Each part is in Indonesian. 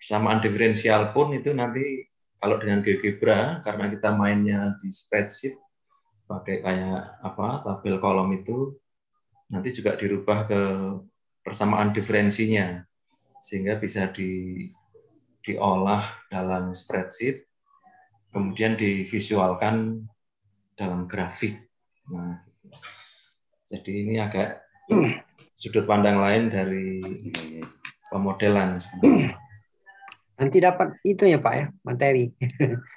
persamaan diferensial pun itu nanti kalau dengan GeoGebra, karena kita mainnya di spreadsheet pakai kayak apa tabel kolom itu, nanti juga dirubah ke persamaan diferensinya sehingga bisa diolah dalam spreadsheet, kemudian divisualkan dalam grafik. Nah, jadi ini agak sudut pandang lain dari pemodelan sebenarnya. Nanti dapat itu ya Pak ya, materi,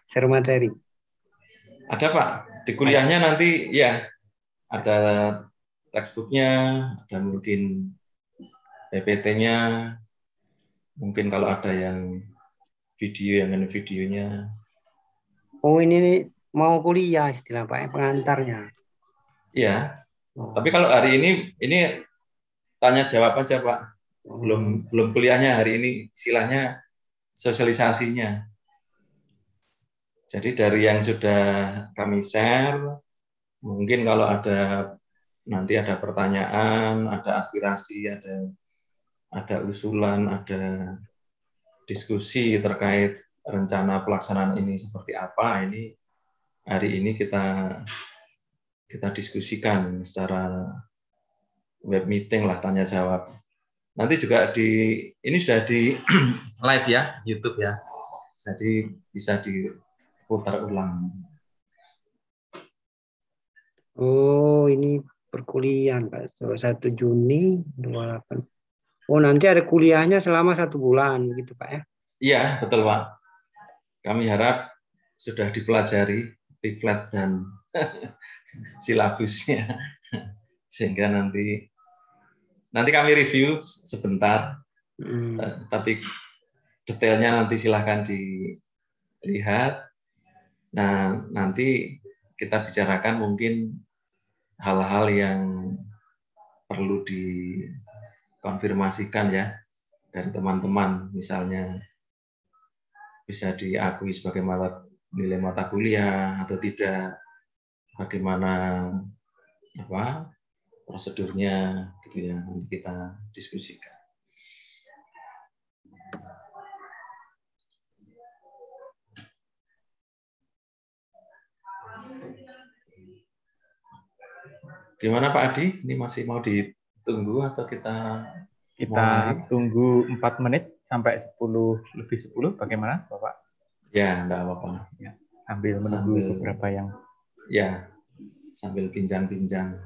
share materi. Ada Pak, di kuliahnya nanti ya ada textbooknya, ada mungkin PPT-nya, mungkin kalau ada yang video yang ini videonya. Oh ini mau kuliah istilah Pak ya, pengantarnya. Iya, Oh. tapi kalau hari ini tanya jawab aja Pak. Belum kuliahnya hari ini, istilahnya sosialisasinya. Jadi dari yang sudah kami share, mungkin kalau nanti ada pertanyaan, ada aspirasi, ada usulan, ada diskusi terkait rencana pelaksanaan ini seperti apa, ini hari ini kita diskusikan secara web meeting lah, tanya jawab. Nanti juga ini sudah di live ya, YouTube ya. Jadi bisa diputar ulang. Oh ini perkuliahan Pak, 1 Juni 28. Oh nanti ada kuliahnya selama 1 bulan begitu Pak ya? Iya betul Pak. Kami harap sudah dipelajari leaflet dan silabusnya sehingga nanti kami review sebentar, tapi detailnya nanti silahkan dilihat. Nah nanti kita bicarakan mungkin hal-hal yang perlu dikonfirmasikan ya dari teman-teman, misalnya bisa diakui sebagai nilai mata kuliah atau tidak, bagaimana prosedurnya gitu ya, nanti kita diskusikan. Gimana Pak Adi? Ini masih mau ditunggu atau kita mulai? Tunggu 4 menit sampai 10 lebih 10, bagaimana Bapak? Ya, enggak apa-apa. Ya, sambil menunggu beberapa yang... Ya, sambil bincang-bincang.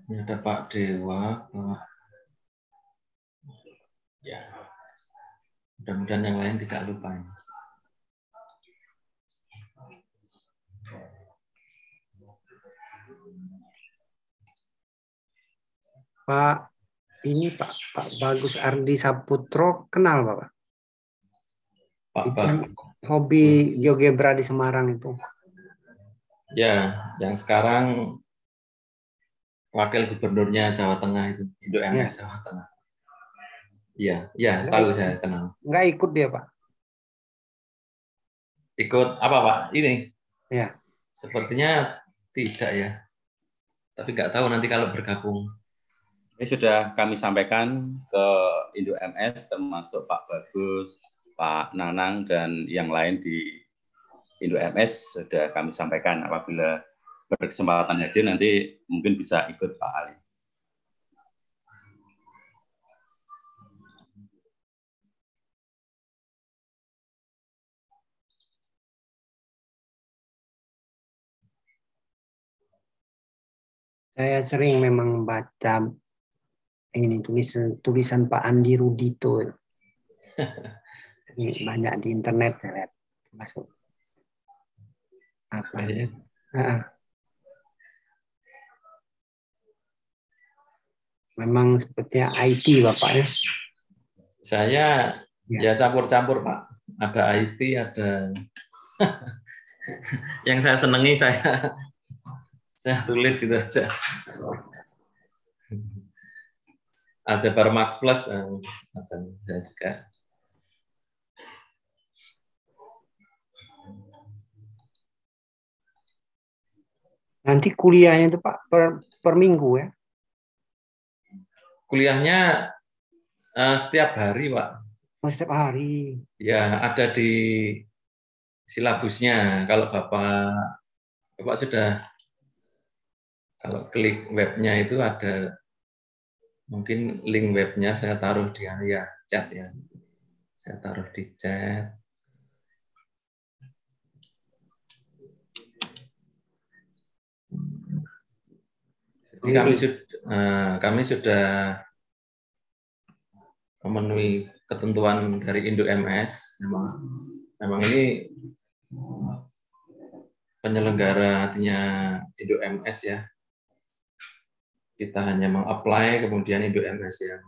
Ini ada Pak Dewa, Pak. Ya, mudah-mudahan yang lain tidak lupa. Pak, ini Pak Bagus Ardi Saputro kenal Bapak? Itu hobi GeoGebra di Semarang itu. Ya, yang sekarang wakil gubernurnya Jawa Tengah itu, Indo MS Jawa Tengah. Iya, tahu saya kenal. Enggak ikut dia Pak? Ikut apa Pak? Ini? Ya. Sepertinya tidak ya. Tapi nggak tahu nanti kalau bergabung. Ini sudah kami sampaikan ke Indo MS, termasuk Pak Bagus, Pak Nanang, dan yang lain di Indo MS sudah kami sampaikan. Apabila berkesempatan hadir, nanti mungkin bisa ikut Pak Ali. Saya sering memang baca ini tulisan Pak Andi Rudito. Banyak di internet saya lihat, masuk apa ya? Memang sepertinya IT Bapak ya. Saya Ya. ya campur-campur Pak. Ada IT, ada yang saya senangi saya tulis gitu aja. Aljabar Max Plus akan saya juga. Nanti kuliahnya itu Pak per minggu ya? Kuliahnya setiap hari Pak. Oh, setiap hari. Ya ada di silabusnya. Kalau Bapak sudah, kalau klik webnya itu ada mungkin link webnya saya taruh di chat ya. Saya taruh di chat. Jadi kami sudah memenuhi ketentuan dari Indo MS. Memang ini penyelenggara artinya Indo MS ya. Kita hanya meng-apply, kemudian Indo MS yang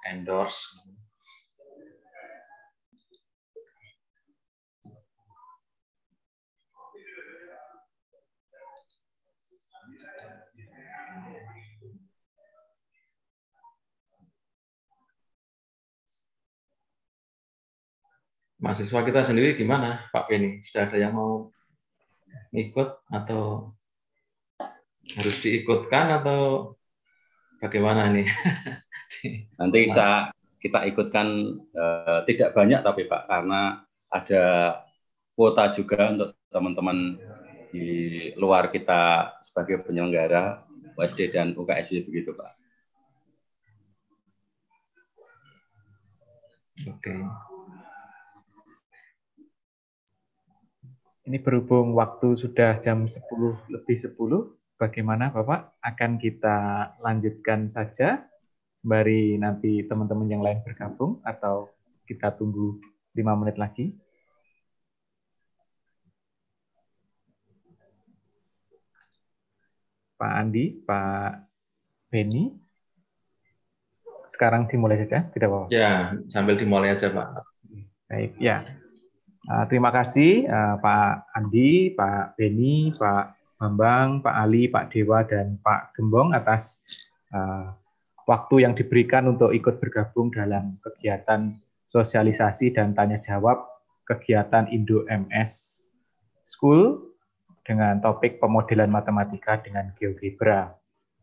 endorse. Mahasiswa kita sendiri gimana, Pak Penny? Sudah ada yang mau ikut atau harus diikutkan atau bagaimana nih? Nanti kita ikutkan tidak banyak tapi Pak, karena ada kuota juga untuk teman-teman di luar kita sebagai penyelenggara USD dan UKSD begitu Pak. Oke. Ini berhubung waktu sudah jam 10:10, bagaimana Bapak? Akan kita lanjutkan saja sembari nanti teman-teman yang lain bergabung atau kita tunggu 5 menit lagi? Pak Andi, Pak Beni, sekarang dimulai saja, tidak apa-apa? Ya, sambil dimulai aja Pak. Baik, ya. Terima kasih Pak Andi, Pak Beni, Pak Bambang, Pak Ali, Pak Dewa, dan Pak Gembong atas waktu yang diberikan untuk ikut bergabung dalam kegiatan sosialisasi dan tanya jawab kegiatan Indo MS School dengan topik pemodelan matematika dengan GeoGebra.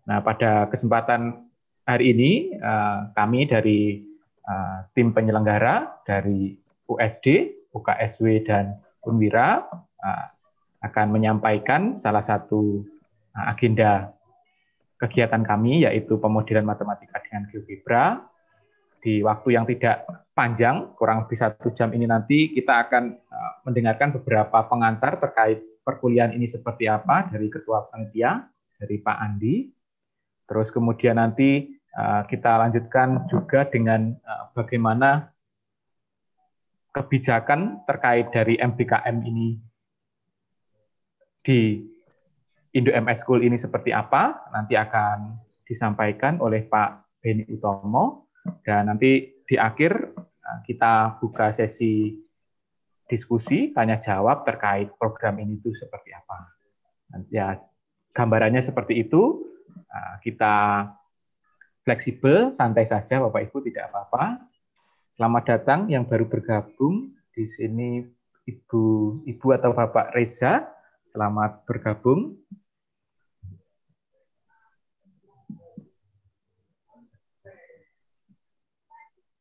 Nah, pada kesempatan hari ini kami dari tim penyelenggara dari USD, UKSW, dan Unwira akan menyampaikan salah satu agenda kegiatan kami, yaitu pemodelan matematika dengan GeoGebra. Di waktu yang tidak panjang, kurang lebih 1 jam ini nanti, kita akan mendengarkan beberapa pengantar terkait perkuliahan ini seperti apa dari Ketua Panitia, dari Pak Andi. Terus kemudian nanti kita lanjutkan juga dengan bagaimana kebijakan terkait dari MBKM ini di Indo MS School ini seperti apa, nanti akan disampaikan oleh Pak Beni Utomo, dan nanti di akhir kita buka sesi diskusi, tanya jawab terkait program ini itu seperti apa. Ya, gambarannya seperti itu, kita fleksibel, santai saja Bapak Ibu, tidak apa-apa. Selamat datang yang baru bergabung di sini, Ibu atau Bapak Reza, selamat bergabung.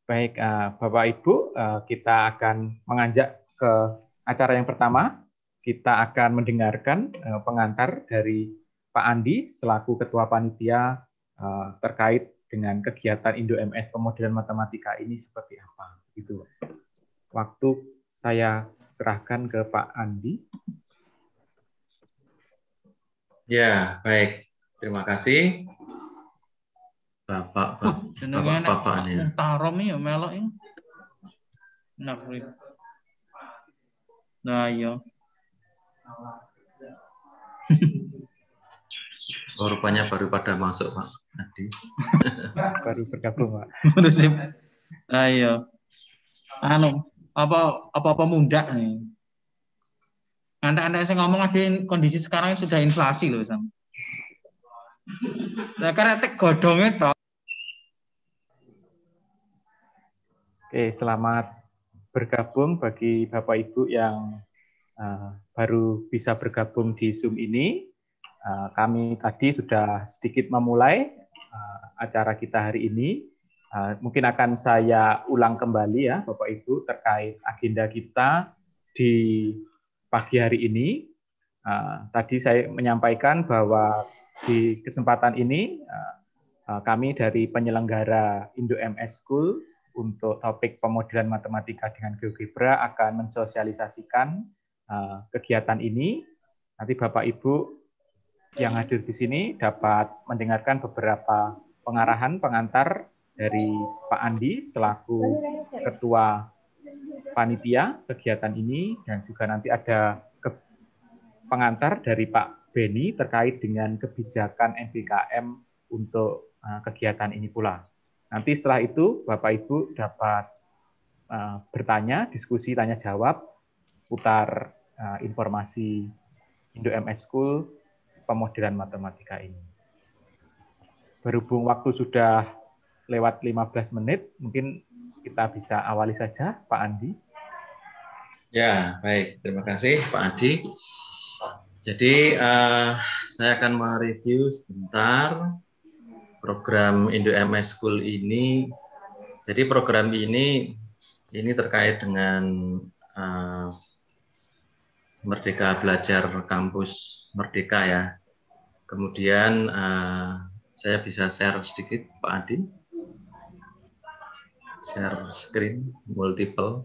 Baik, Bapak Ibu, kita akan menganjak ke acara yang pertama. Kita akan mendengarkan pengantar dari Pak Andi selaku Ketua Panitia terkait dengan kegiatan Indo MS pemodelan matematika ini seperti apa. Gitu. Waktu saya serahkan ke Pak Andi. Ya, baik. Terima kasih. Bapak ini. Tarom ya melok ini. Nah, iya. Oh, rupanya baru pada masuk, Pak. Adi. Baru bergabung, Pak. Ayo. Anu, apa muda nih. Anda saya ngomong ada kondisi sekarang sudah inflasi loh, Sam. Saya kira tek godongnya toh. Oke, selamat bergabung bagi Bapak Ibu yang baru bisa bergabung di Zoom ini. Kami tadi sudah sedikit memulai acara kita hari ini. Mungkin akan saya ulang kembali ya Bapak Ibu terkait agenda kita di pagi hari ini. Tadi saya menyampaikan bahwa di kesempatan ini kami dari penyelenggara Indo MS School untuk topik pemodelan matematika dengan GeoGebra akan mensosialisasikan kegiatan ini. Nanti Bapak Ibu yang hadir di sini dapat mendengarkan beberapa pengarahan pengantar dari Pak Andi selaku Ketua Panitia kegiatan ini, dan juga nanti ada pengantar dari Pak Beni terkait dengan kebijakan NBKM untuk kegiatan ini pula. Nanti setelah itu Bapak Ibu dapat bertanya, diskusi, tanya jawab, putar informasi Indo MS School pemodelan matematika ini. Berhubung waktu sudah lewat 15 menit, mungkin kita bisa awali saja, Pak Andi. Ya, baik. Terima kasih, Pak Adi. Jadi, saya akan mereview sebentar program Indo MS School ini. Jadi, program ini terkait dengan Merdeka Belajar Kampus Merdeka ya. Kemudian saya bisa share sedikit, Pak Adi. Share screen multiple.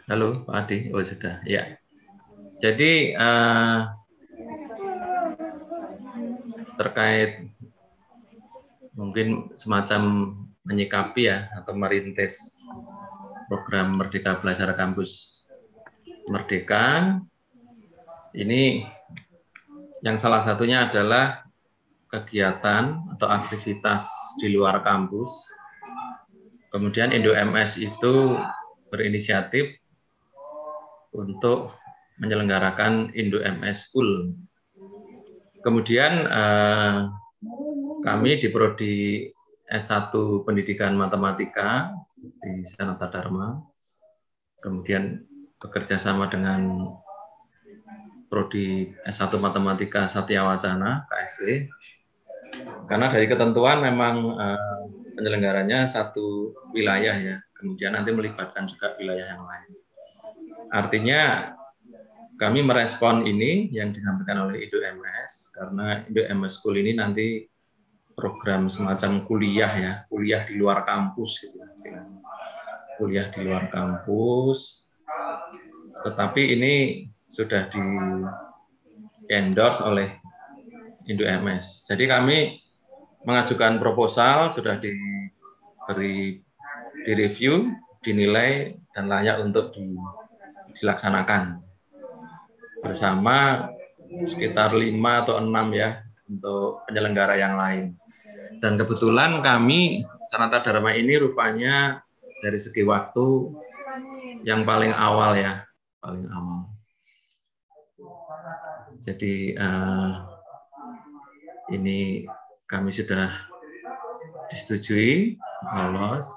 Halo, Pak Adi. Oh, sudah. Ya. Jadi terkait mungkin semacam menyikapi ya atau merintis program Merdeka Belajar Kampus Merdeka. Ini yang salah satunya adalah kegiatan atau aktivitas di luar kampus. Kemudian Indo MS itu berinisiatif untuk menyelenggarakan Indo MS School. Kemudian kami di Prodi S1 Pendidikan Matematika di Sanata Dharma, kemudian bekerja sama dengan Prodi S1 Matematika Satya Wacana, KSW, karena dari ketentuan memang penyelenggaranya satu wilayah ya, kemudian nanti melibatkan juga wilayah yang lain. Artinya kami merespon ini yang disampaikan oleh Indo MS, karena Indo MS School ini nanti program semacam kuliah ya, kuliah di luar kampus gitu. Kuliah di luar kampus, tetapi ini sudah di-endorse oleh Indo MS. Jadi kami mengajukan proposal, sudah direview, dinilai, dan layak untuk dilaksanakan bersama sekitar 5 atau 6 ya untuk penyelenggara yang lain. Dan kebetulan kami Sanata Dharma ini rupanya dari segi waktu yang paling awal ya, paling awal. Jadi ini kami sudah disetujui, lolos.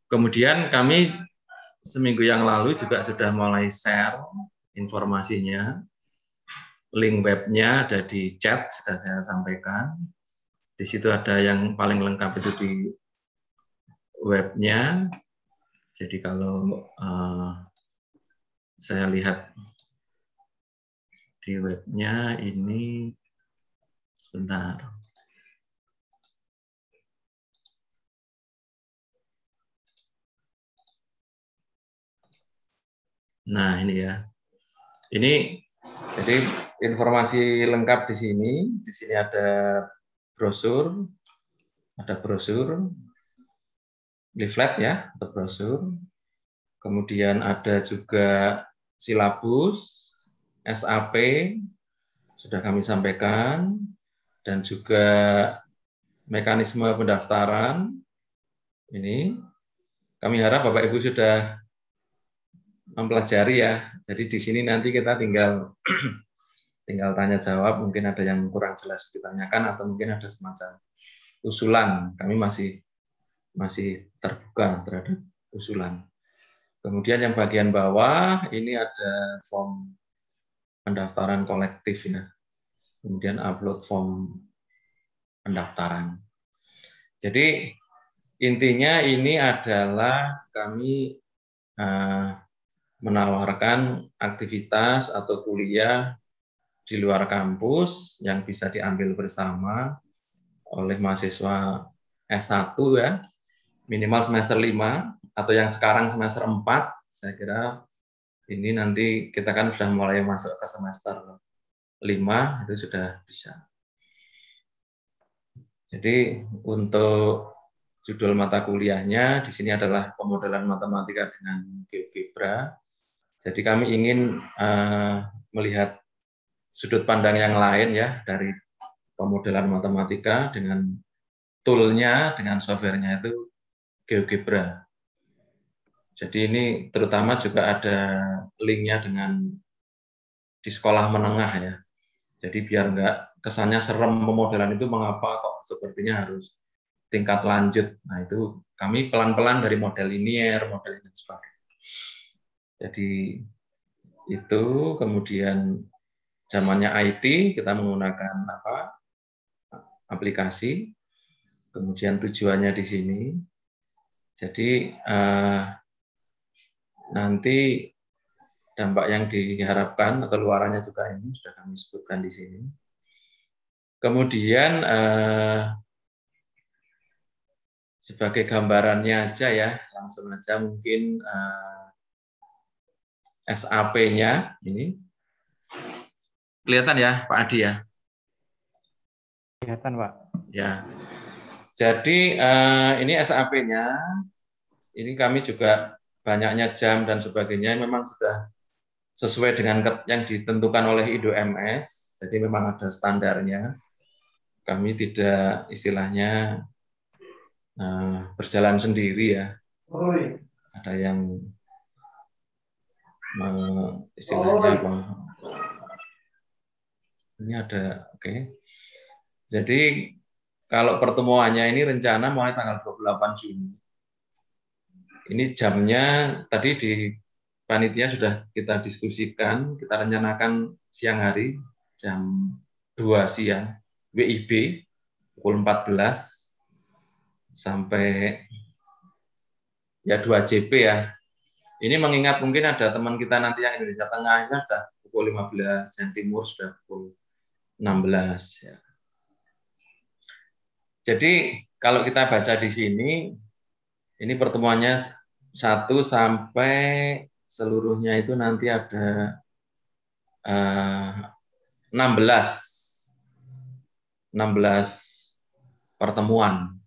Kemudian kami seminggu yang lalu juga sudah mulai share informasinya. Link webnya ada di chat, sudah saya sampaikan. Di situ ada yang paling lengkap itu di webnya. Jadi kalau saya lihat di webnya ini, sebentar. Nah, ini ya. Ini jadi informasi lengkap di sini. Di sini ada brosur, leaflet ya, atau brosur. Kemudian ada juga silabus, SAP sudah kami sampaikan, dan juga mekanisme pendaftaran. Ini kami harap Bapak Ibu sudah mempelajari ya. Jadi di sini nanti kita tinggal tanya jawab, mungkin ada yang kurang jelas ditanyakan atau mungkin ada semacam usulan. Kami masih terbuka terhadap usulan. Kemudian yang bagian bawah ini ada form pendaftaran kolektif ya. Kemudian upload form pendaftaran. Jadi intinya ini adalah kami menawarkan aktivitas atau kuliah di luar kampus yang bisa diambil bersama oleh mahasiswa S1 ya, minimal semester 5 atau yang sekarang semester 4, saya kira ini nanti kita kan sudah mulai masuk ke semester 5, itu sudah bisa. Jadi untuk judul mata kuliahnya di sini adalah pemodelan matematika dengan GeoGebra. Jadi kami ingin melihat sudut pandang yang lain ya dari pemodelan matematika dengan toolnya, dengan softwarenya itu GeoGebra. Jadi ini terutama juga ada linknya dengan di sekolah menengah ya. Jadi biar nggak kesannya serem pemodelan itu, mengapa kok sepertinya harus tingkat lanjut. Nah itu kami pelan-pelan dari model linear, model dan sebagainya. Jadi itu kemudian zamannya IT, kita menggunakan aplikasi. Kemudian tujuannya di sini. Jadi nanti dampak yang diharapkan atau luarannya juga ini sudah kami sebutkan di sini. Kemudian sebagai gambarannya aja ya, langsung aja mungkin SAP-nya ini kelihatan ya Pak Adi ya? Kelihatan Pak. Ya. Jadi ini SAP-nya, ini kami juga banyaknya jam dan sebagainya memang sudah sesuai dengan yang ditentukan oleh IndoMS. Jadi memang ada standarnya. Kami tidak istilahnya berjalan sendiri ya. Ada yang istilahnya apa? Ini ada, oke. Jadi kalau pertemuannya ini rencana mulai tanggal 28 Juni. Ini jamnya tadi di panitia sudah kita diskusikan, kita rencanakan siang hari jam 2 siang WIB pukul 14 sampai ya 2 JP ya. Ini mengingat mungkin ada teman kita nanti yang Indonesia Tengah sudah pukul 15, yang Timur sudah pukul 16 ya. Jadi kalau kita baca di sini, ini pertemuannya 1 sampai seluruhnya itu nanti ada 16 pertemuan.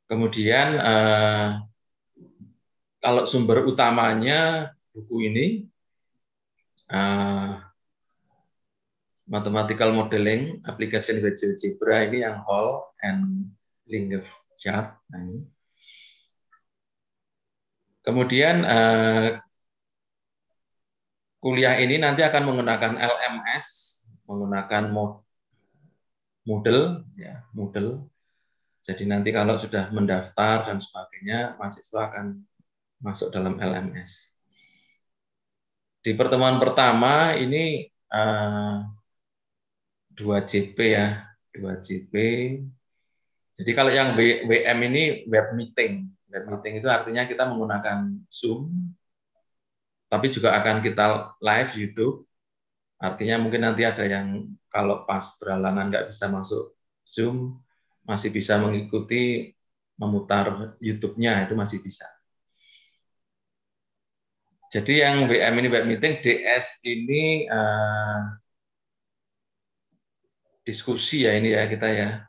Kemudian kalau sumber utamanya buku ini Mathematical Modeling Application with GeoGebra, ini yang Hall and Lingev chart. Nah, ini. Kemudian kuliah ini nanti akan menggunakan LMS, menggunakan Moodle, ya, Moodle. Jadi nanti kalau sudah mendaftar dan sebagainya, mahasiswa akan masuk dalam LMS. Di pertemuan pertama ini 2 JP ya, 2 JP. Jadi kalau yang WM ini web meeting. Web meeting itu artinya kita menggunakan Zoom, tapi juga akan kita live YouTube. Artinya mungkin nanti ada yang kalau pas berhalangan nggak bisa masuk Zoom, masih bisa mengikuti memutar YouTube-nya, itu masih bisa. Jadi yang WM ini web meeting, DS ini diskusi ya ini ya kita ya.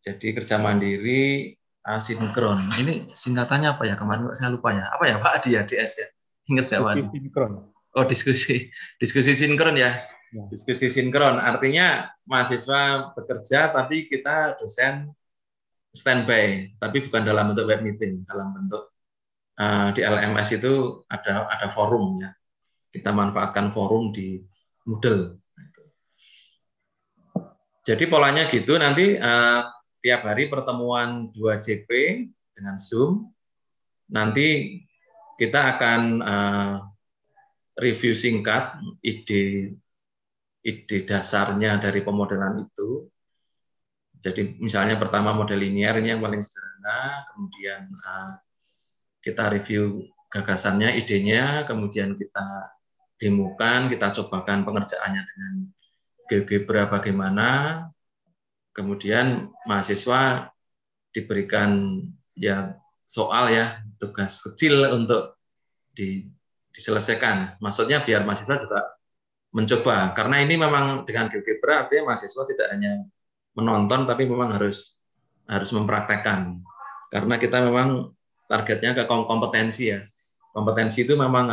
Jadi kerja mandiri asinkron. Ini singkatannya apa ya? Kemarin saya lupa ya. Apa ya Pak Adi ya DS ya? Ingat nggak, Wan? Diskusi sinkron. Oh, diskusi sinkron ya. Ya. Diskusi sinkron artinya mahasiswa bekerja tapi kita dosen standby, tapi bukan dalam bentuk web meeting, dalam bentuk di LMS itu ada forum ya. Kita manfaatkan forum di Moodle. Jadi polanya gitu, nanti tiap hari pertemuan 2 JP dengan Zoom. Nanti kita akan review singkat ide dasarnya dari pemodelan itu. Jadi misalnya pertama model linear ini yang paling sederhana, kemudian kita review gagasannya, idenya, kemudian kita demokan, kita cobakan pengerjaannya dengan GeoGebra bagaimana, kemudian mahasiswa diberikan ya soal ya, tugas kecil untuk diselesaikan. Maksudnya biar mahasiswa juga mencoba, karena ini memang dengan GeoGebra artinya mahasiswa tidak hanya menonton, tapi memang harus mempraktekkan. Karena kita memang targetnya ke kompetensi ya. Kompetensi itu memang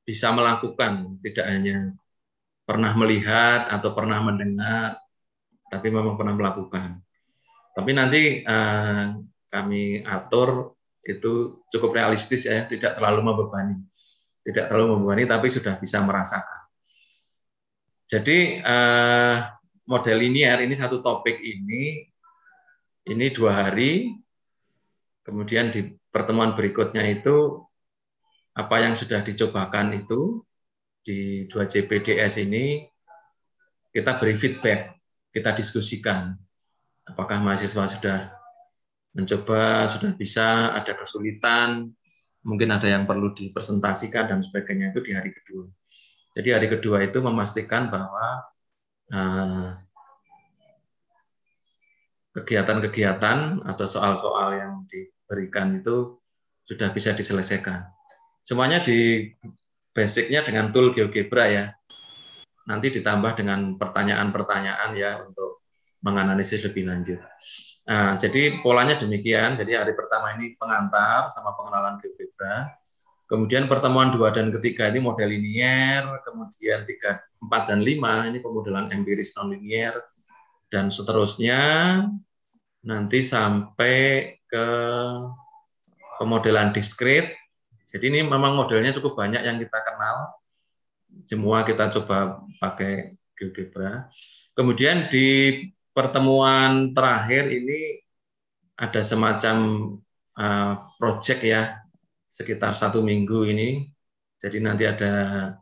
bisa melakukan, tidak hanya pernah melihat atau pernah mendengar, tapi memang pernah melakukan. Tapi nanti kami atur itu cukup realistis ya, tidak terlalu membebani. Tidak terlalu membebani, tapi sudah bisa merasakan. Jadi model linear ini satu topik ini 2 hari, kemudian di pertemuan berikutnya itu apa yang sudah dicobakan itu di 2 JPDS ini kita beri feedback, kita diskusikan. Apakah mahasiswa sudah mencoba, sudah bisa, ada kesulitan, mungkin ada yang perlu dipresentasikan dan sebagainya, itu di hari kedua. Jadi hari kedua itu memastikan bahwa kegiatan-kegiatan atau soal-soal yang diberikan itu sudah bisa diselesaikan. Semuanya di basicnya dengan tool GeoGebra ya. Nanti ditambah dengan pertanyaan-pertanyaan ya untuk menganalisis lebih lanjut. Nah, jadi polanya demikian. Jadi hari pertama ini pengantar sama pengenalan GeoGebra. Kemudian pertemuan 2 dan ketiga ini model linear, kemudian 3, 4, dan 5 ini pemodelan empiris non-linear, dan seterusnya nanti sampai ke pemodelan diskrit. Jadi ini memang modelnya cukup banyak yang kita kenal, semua kita coba pakai GeoGebra. Kemudian di pertemuan terakhir ini ada semacam project ya, sekitar 1 minggu ini. Jadi nanti ada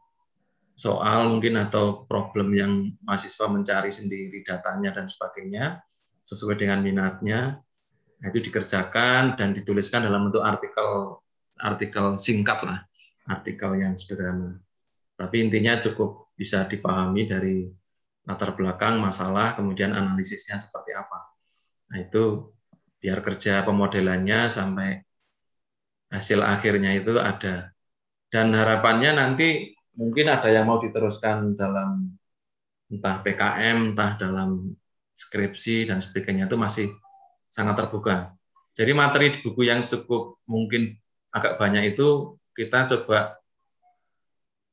soal mungkin atau problem yang mahasiswa mencari sendiri datanya dan sebagainya sesuai dengan minatnya. Nah, itu dikerjakan dan dituliskan dalam bentuk artikel singkat lah, artikel yang sederhana. Tapi intinya cukup bisa dipahami dari latar belakang masalah, kemudian analisisnya seperti apa. Nah, itu biar kerja pemodelannya sampai hasil akhirnya itu ada. Dan harapannya nanti mungkin ada yang mau diteruskan dalam entah PKM, entah dalam skripsi dan sebagainya, itu masih sangat terbuka. Jadi materi di buku yang cukup mungkin agak banyak itu kita coba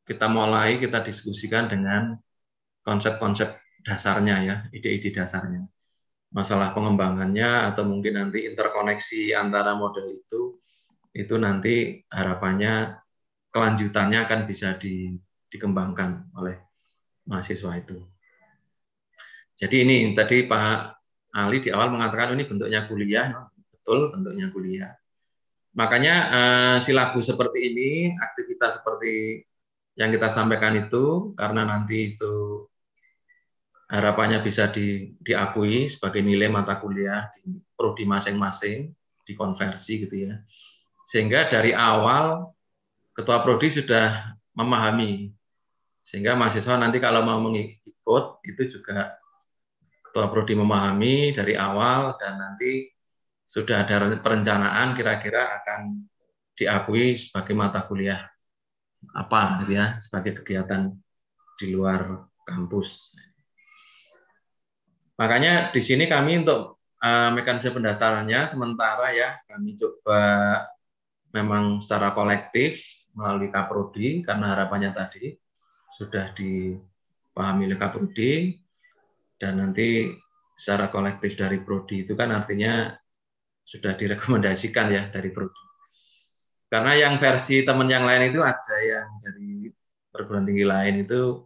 kita diskusikan dengan konsep-konsep dasarnya ya, ide-ide dasarnya. Masalah pengembangannya atau mungkin nanti interkoneksi antara model itu nanti harapannya kelanjutannya akan bisa dikembangkan oleh mahasiswa itu. Jadi ini tadi Pak Ali di awal mengatakan ini bentuknya kuliah, betul bentuknya kuliah. Makanya silabus seperti ini, aktivitas seperti yang kita sampaikan itu, karena nanti itu harapannya bisa diakui sebagai nilai mata kuliah di prodi masing-masing, dikonversi gitu ya. Sehingga dari awal Ketua Prodi sudah memahami, sehingga mahasiswa nanti kalau mau mengikut itu juga Ketua Prodi memahami dari awal dan nanti sudah ada perencanaan kira-kira akan diakui sebagai mata kuliah apa gitu ya, sebagai kegiatan di luar kampus. Makanya di sini kami untuk mekanisme pendaftarannya sementara ya kami coba memang secara kolektif melalui Kaprodi, karena harapannya tadi sudah dipahami oleh Kaprodi, dan nanti secara kolektif dari Prodi itu kan artinya sudah direkomendasikan ya dari Prodi. Karena yang versi teman yang lain itu ada yang dari perguruan tinggi lain itu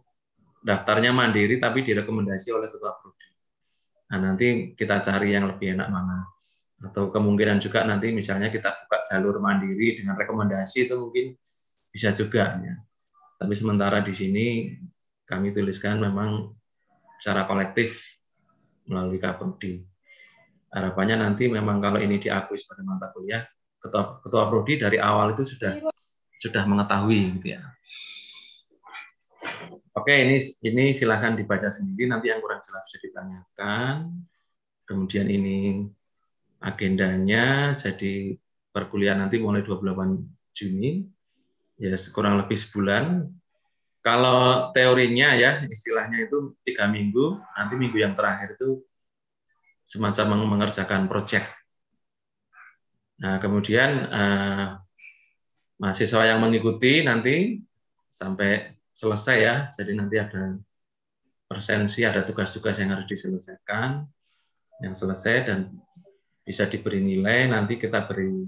daftarnya mandiri tapi direkomendasi oleh ketua Prodi. Nah, nanti kita cari yang lebih enak mana. Atau kemungkinan juga nanti misalnya kita buka jalur mandiri dengan rekomendasi itu mungkin bisa juga ya. Tapi sementara di sini kami tuliskan memang secara kolektif melalui Kaprodi. Harapannya nanti memang kalau ini diakui sebagai mata kuliah, ketua Prodi dari awal itu sudah mengetahui gitu ya. Oke, ini silahkan dibaca sendiri, nanti yang kurang jelas bisa ditanyakan. Kemudian ini agendanya, jadi perkuliahan nanti mulai 28 Juni, ya kurang lebih sebulan. Kalau teorinya ya, istilahnya itu 3 minggu, nanti minggu yang terakhir itu semacam mengerjakan proyek. Nah, kemudian mahasiswa yang mengikuti nanti sampai selesai ya, jadi nanti ada presensi, ada tugas-tugas yang harus diselesaikan, yang selesai dan bisa diberi nilai, nanti kita beri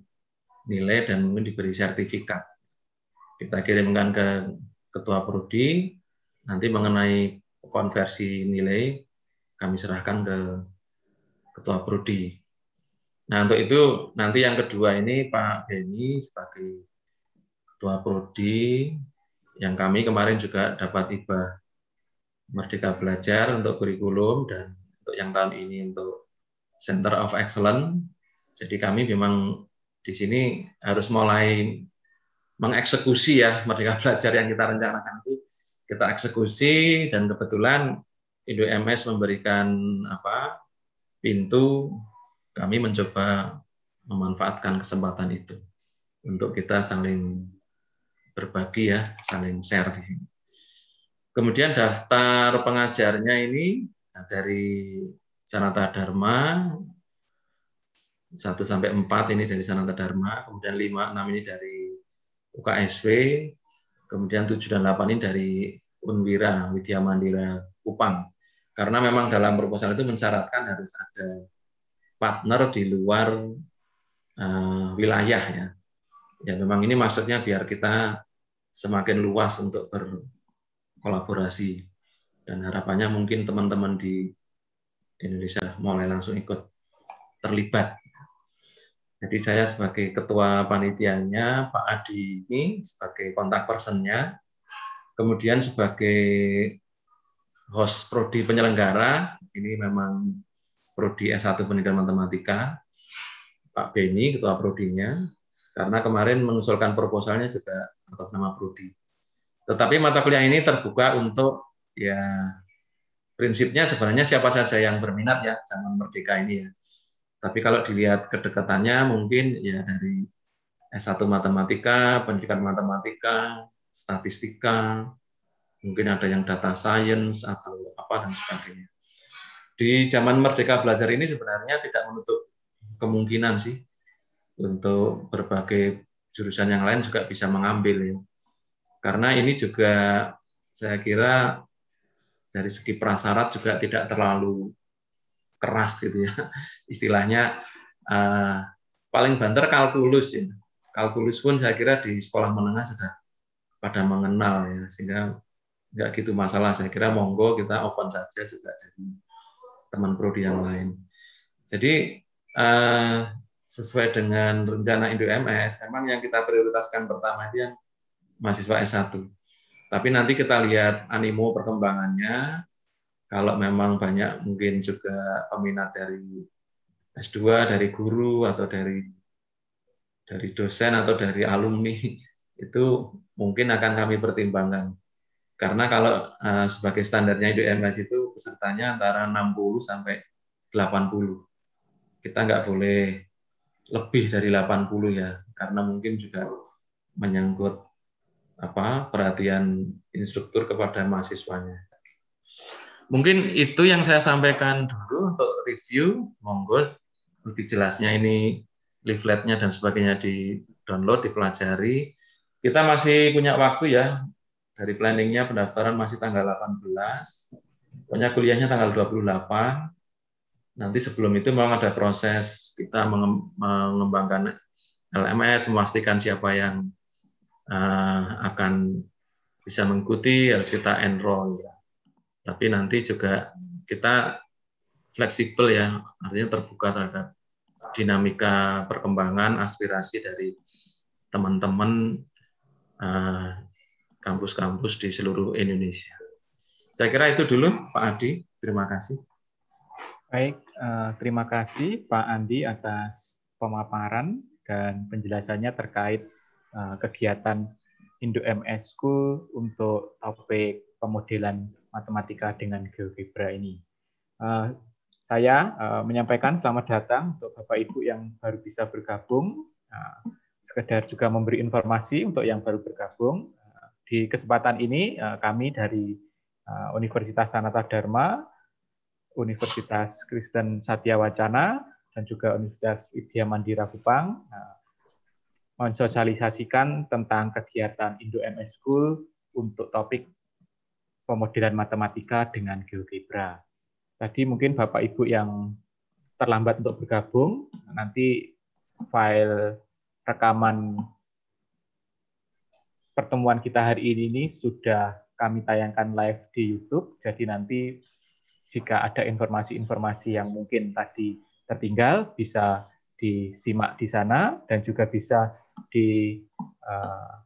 nilai dan mungkin diberi sertifikat. Kita kirimkan ke Ketua Prodi, nanti mengenai konversi nilai kami serahkan ke Ketua Prodi. Nah, untuk itu nanti yang kedua ini Pak Beni sebagai Ketua Prodi, yang kami kemarin juga dapat hibah Merdeka Belajar untuk kurikulum, dan untuk yang tahun ini untuk Center of Excellence. Jadi kami memang di sini harus mulai mengeksekusi ya Merdeka Belajar yang kita rencanakan itu kita eksekusi, dan kebetulan IndoMS memberikan pintu, kami mencoba memanfaatkan kesempatan itu untuk kita saling berbagi ya, saling share di sini. Kemudian daftar pengajarnya ini dari Sanata Dharma 1 sampai 4 ini dari Sanata Dharma, kemudian 5, 6 ini dari UKSW, kemudian 7 dan 8 ini dari Unwira Widya Mandira Kupang. Karena memang dalam proposal itu mensyaratkan harus ada partner di luar wilayah ya. Ya memang ini maksudnya biar kita semakin luas untuk berkolaborasi, dan harapannya mungkin teman-teman di Indonesia mulai langsung ikut terlibat. Jadi saya sebagai ketua panitianya, Pak Adi ini sebagai kontak personnya, kemudian sebagai host prodi penyelenggara, ini memang prodi S1 Pendidikan Matematika, Pak Beni ketua prodinya, karena kemarin mengusulkan proposalnya juga atas nama prodi. Tetapi mata kuliah ini terbuka untuk ya prinsipnya sebenarnya siapa saja yang berminat ya zaman merdeka ini ya. Tapi kalau dilihat kedekatannya mungkin ya dari S1 Matematika, Pendidikan Matematika, Statistika, mungkin ada yang Data Science atau apa dan sebagainya. Di zaman Merdeka Belajar ini sebenarnya tidak menutup kemungkinan sih untuk berbagai jurusan yang lain juga bisa mengambil ya. Karena ini juga saya kira dari segi prasyarat juga tidak terlalu keras gitu ya. Istilahnya paling banter kalkulus ya. Kalkulus pun saya kira di sekolah menengah sudah pada mengenal ya, sehingga nggak gitu masalah. Saya kira monggo kita open saja juga dari teman prodi yang lain. Jadi sesuai dengan rencana IndoMS, memang yang kita prioritaskan pertama itu yang mahasiswa S1. Tapi nanti kita lihat animo perkembangannya. Kalau memang banyak mungkin juga peminat dari S2, dari guru atau dari dosen atau dari alumni, itu mungkin akan kami pertimbangkan. Karena kalau sebagai standarnya IndoMS itu pesertanya antara 60 sampai 80. Kita nggak boleh lebih dari 80 ya, karena mungkin juga menyangkut perhatian instruktur kepada mahasiswanya. Mungkin itu yang saya sampaikan dulu untuk review. Monggo lebih jelasnya ini leafletnya dan sebagainya di download, dipelajari. kita masih punya waktu ya. Dari planningnya pendaftaran masih tanggal 18. Pokoknya kuliahnya tanggal 28. Nanti sebelum itu memang ada proses kita mengembangkan LMS, memastikan siapa yang akan bisa mengikuti, harus kita enroll ya. Tapi nanti juga kita fleksibel ya, artinya terbuka terhadap dinamika perkembangan aspirasi dari teman-teman kampus-kampus di seluruh Indonesia. Saya kira itu dulu Pak Adi, terima kasih. Baik, terima kasih Pak Andi atas pemaparan dan penjelasannya terkait kegiatan Indo-MS School untuk topik pemodelan matematika dengan GeoGebra ini. Saya menyampaikan selamat datang untuk Bapak Ibu yang baru bisa bergabung. Sekedar juga memberi informasi untuk yang baru bergabung. Di kesempatan ini kami dari Universitas Sanata Dharma, Universitas Kristen Satya Wacana, dan juga Universitas Widya Mandira Kupang mensosialisasikan tentang kegiatan Indo-MS School untuk topik pemodelan matematika dengan GeoGebra. Tadi mungkin Bapak Ibu yang terlambat untuk bergabung, nanti file rekaman pertemuan kita hari ini sudah kami tayangkan live di YouTube, jadi nanti jika ada informasi-informasi yang mungkin tadi tertinggal, bisa disimak di sana, dan juga bisa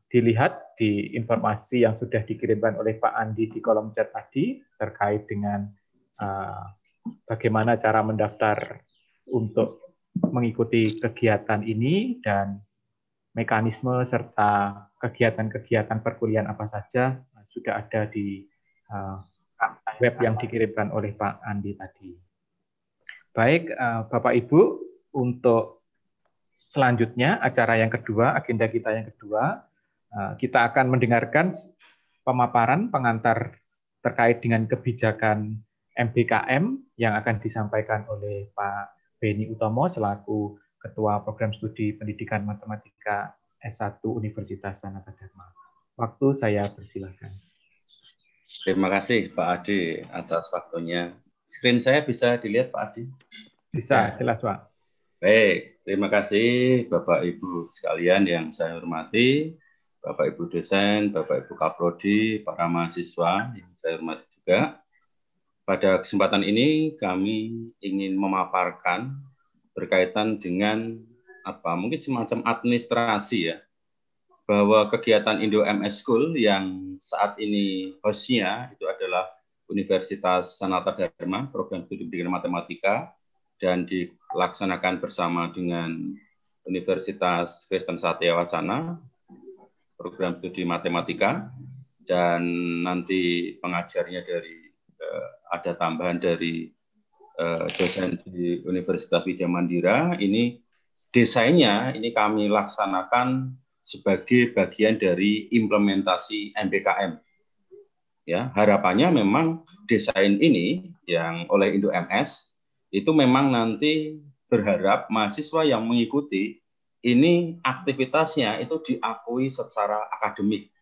dilihat di informasi yang sudah dikirimkan oleh Pak Andi di kolom chat tadi, terkait dengan bagaimana cara mendaftar untuk mengikuti kegiatan ini, dan mekanisme serta kegiatan-kegiatan perkuliahan apa saja sudah ada di web yang dikirimkan oleh Pak Andi tadi. Baik, Bapak Ibu, untuk selanjutnya acara yang kedua, agenda kita yang kedua, kita akan mendengarkan pemaparan pengantar terkait dengan kebijakan MBKM yang akan disampaikan oleh Pak Beni Utomo selaku Ketua Program Studi Pendidikan Matematika S1 Universitas Sanata Dharma. Waktu saya persilakan. Terima kasih Pak Adi atas waktunya. Screen saya bisa dilihat Pak Adi? Bisa, jelas Pak. Baik, terima kasih Bapak Ibu sekalian yang saya hormati, Bapak Ibu dosen, Bapak Ibu Kaprodi, para mahasiswa yang saya hormati juga. Pada kesempatan ini kami ingin memaparkan berkaitan dengan mungkin semacam administrasi ya, bahwa kegiatan Indo-MS School yang saat ini hostnya itu adalah Universitas Sanata Dharma, Program Studi Pendidikan Matematika, dan dilaksanakan bersama dengan Universitas Kristen Satya Wacana, Program Studi Matematika, dan nanti pengajarnya dari ada tambahan dari dosen di Universitas Widya Mandira. Ini desainnya ini kami laksanakan sebagai bagian dari implementasi MBKM. Ya, harapannya memang desain ini yang oleh Indo-MS itu memang nanti berharap mahasiswa yang mengikuti ini aktivitasnya itu diakui secara akademik.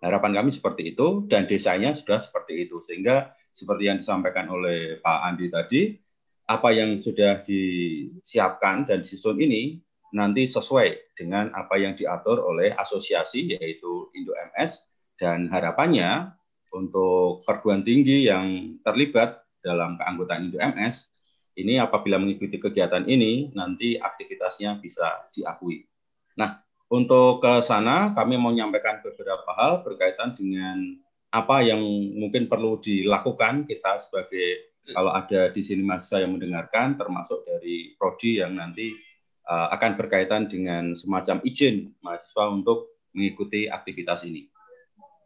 Harapan kami seperti itu, dan desainnya sudah seperti itu. Sehingga seperti yang disampaikan oleh Pak Andi tadi, apa yang sudah disiapkan dan disusun ini nanti sesuai dengan apa yang diatur oleh asosiasi, yaitu Indo-MS, dan harapannya untuk perguruan tinggi yang terlibat dalam keanggotaan Indo-MS, ini apabila mengikuti kegiatan ini, nanti aktivitasnya bisa diakui. Nah, untuk ke sana kami mau menyampaikan beberapa hal berkaitan dengan apa yang mungkin perlu dilakukan kita sebagai, kalau ada di sini mahasiswa yang mendengarkan, termasuk dari prodi yang nanti akan berkaitan dengan semacam izin mahasiswa untuk mengikuti aktivitas ini.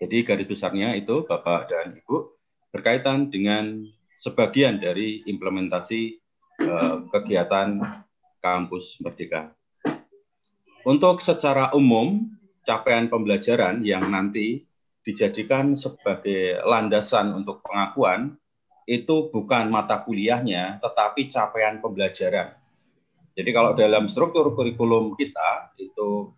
Jadi garis besarnya itu Bapak dan Ibu berkaitan dengan sebagian dari implementasi kegiatan Kampus Merdeka. Untuk secara umum, capaian pembelajaran yang nanti dijadikan sebagai landasan untuk pengakuan itu bukan mata kuliahnya, tetapi capaian pembelajaran. Jadi kalau dalam struktur kurikulum kita itu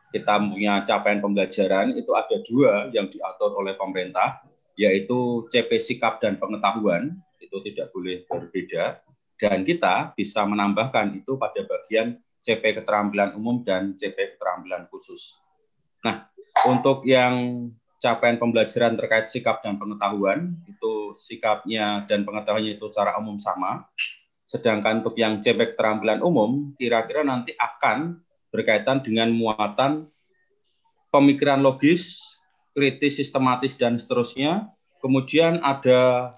kita punya capaian pembelajaran itu ada 2 yang diatur oleh pemerintah, yaitu CP sikap dan pengetahuan, itu tidak boleh berbeda, dan kita bisa menambahkan itu pada bagian CP keterampilan umum dan CP keterampilan khusus. Nah, untuk yang capaian pembelajaran terkait sikap dan pengetahuan, itu sikapnya dan pengetahuannya itu secara umum sama, sedangkan untuk yang CP keterampilan umum, kira-kira nanti akan berkaitan dengan muatan pemikiran logis, kritis, sistematis, dan seterusnya. Kemudian ada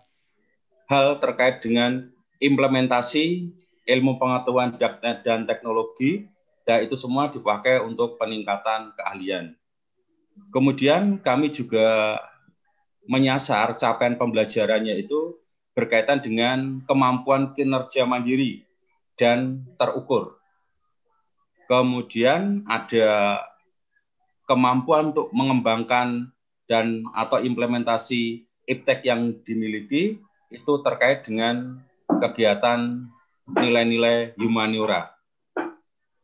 hal terkait dengan implementasi ilmu pengetahuan dan teknologi, dan itu semua dipakai untuk peningkatan keahlian. Kemudian kami juga menyasar capaian pembelajarannya itu berkaitan dengan kemampuan kinerja mandiri dan terukur. Kemudian ada kemampuan untuk mengembangkan dan atau implementasi iptek yang dimiliki itu terkait dengan kegiatan nilai-nilai humaniora.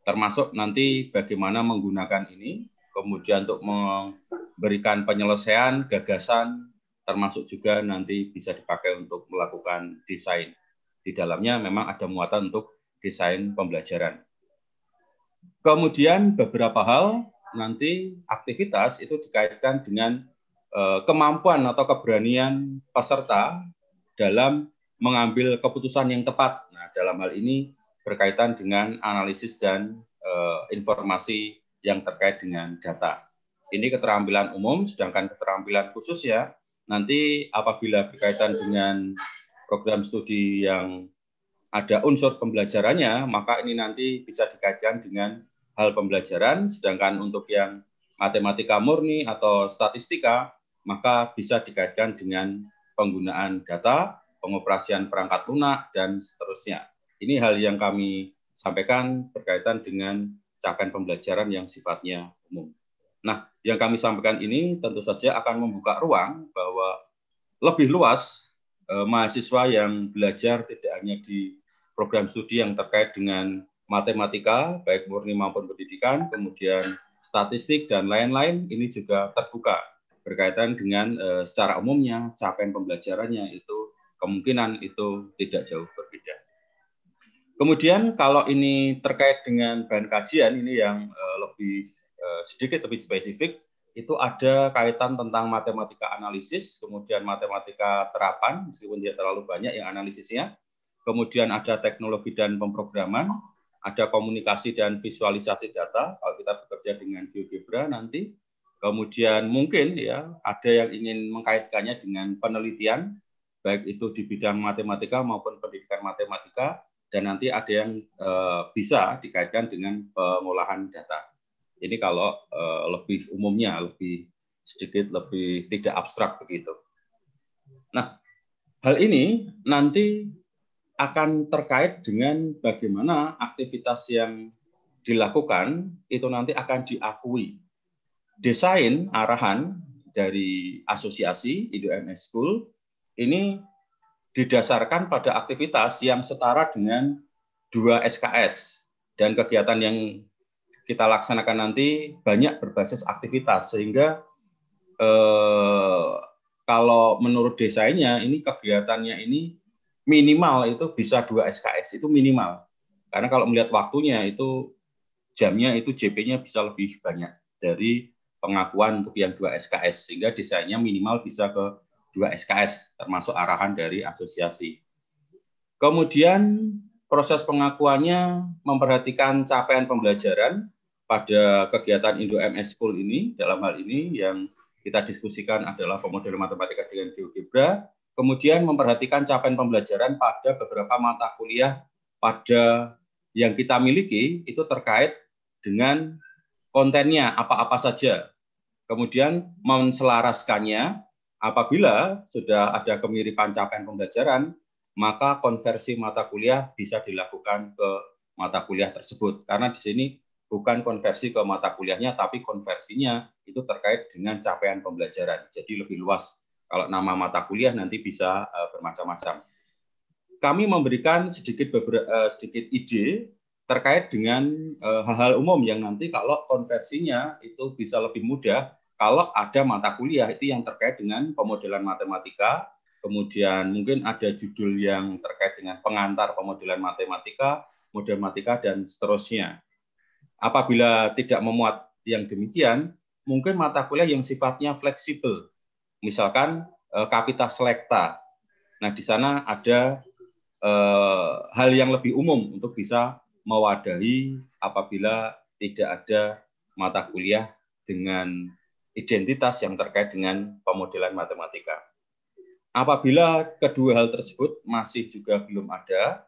Termasuk nanti bagaimana menggunakan ini, kemudian untuk memberikan penyelesaian, gagasan, termasuk juga nanti bisa dipakai untuk melakukan desain. Di dalamnya memang ada muatan untuk desain pembelajaran. Kemudian beberapa hal nanti aktivitas itu dikaitkan dengan kemampuan atau keberanian peserta dalam mengambil keputusan yang tepat. Nah, dalam hal ini berkaitan dengan analisis dan informasi yang terkait dengan data. Ini keterampilan umum, sedangkan keterampilan khusus ya, nanti apabila berkaitan dengan program studi yang ada unsur pembelajarannya, maka ini nanti bisa dikaitkan dengan hal pembelajaran, sedangkan untuk yang matematika murni atau statistika, maka bisa dikaitkan dengan penggunaan data, pengoperasian perangkat lunak, dan seterusnya. Ini hal yang kami sampaikan berkaitan dengan capaian pembelajaran yang sifatnya umum. Nah, yang kami sampaikan ini tentu saja akan membuka ruang bahwa lebih luas mahasiswa yang belajar tidak hanya di program studi yang terkait dengan matematika, baik murni maupun pendidikan, kemudian statistik, dan lain-lain, ini juga terbuka berkaitan dengan secara umumnya capaian pembelajarannya itu kemungkinan itu tidak jauh berbeda. Kemudian kalau ini terkait dengan bahan kajian, ini yang sedikit lebih spesifik, itu ada kaitan tentang matematika analisis, kemudian matematika terapan, meskipun tidak terlalu banyak yang analisisnya, kemudian ada teknologi dan pemrograman, ada komunikasi dan visualisasi data, kalau kita bekerja dengan GeoGebra nanti, kemudian mungkin ya ada yang ingin mengkaitkannya dengan penelitian, baik itu di bidang matematika maupun pendidikan matematika, dan nanti ada yang bisa dikaitkan dengan pengolahan data. Ini kalau lebih umumnya, sedikit lebih tidak abstrak begitu. Nah, hal ini nanti akan terkait dengan bagaimana aktivitas yang dilakukan itu nanti akan diakui. Desain arahan dari asosiasi IndoMS School ini didasarkan pada aktivitas yang setara dengan 2 SKS, dan kegiatan yang kita laksanakan nanti banyak berbasis aktivitas, sehingga kalau menurut desainnya ini kegiatannya ini minimal itu bisa 2 SKS, itu minimal. Karena kalau melihat waktunya itu jamnya itu JP-nya bisa lebih banyak dari pengakuan untuk yang 2 SKS, sehingga desainnya minimal bisa ke 2 SKS, termasuk arahan dari asosiasi. Kemudian proses pengakuannya memperhatikan capaian pembelajaran pada kegiatan IndoMS School ini. Dalam hal ini yang kita diskusikan adalah pemodelan matematika dengan GeoGebra, kemudian memperhatikan capaian pembelajaran pada beberapa mata kuliah pada yang kita miliki itu terkait dengan kontennya apa-apa saja. Kemudian menselaraskannya, apabila sudah ada kemiripan capaian pembelajaran, maka konversi mata kuliah bisa dilakukan ke mata kuliah tersebut. Karena di sini bukan konversi ke mata kuliahnya, tapi konversinya itu terkait dengan capaian pembelajaran. Jadi lebih luas. Kalau nama mata kuliah nanti bisa bermacam-macam. Kami memberikan sedikit ide terkait dengan hal-hal umum yang nanti kalau konversinya itu bisa lebih mudah kalau ada mata kuliah itu yang terkait dengan pemodelan matematika, kemudian mungkin ada judul yang terkait dengan pengantar pemodelan matematika, model matematika, dan seterusnya. Apabila tidak memuat yang demikian, mungkin mata kuliah yang sifatnya fleksibel, misalkan Kapita Selekta. Nah, di sana ada hal yang lebih umum untuk bisa mewadahi apabila tidak ada mata kuliah dengan identitas yang terkait dengan pemodelan matematika. Apabila kedua hal tersebut masih juga belum ada,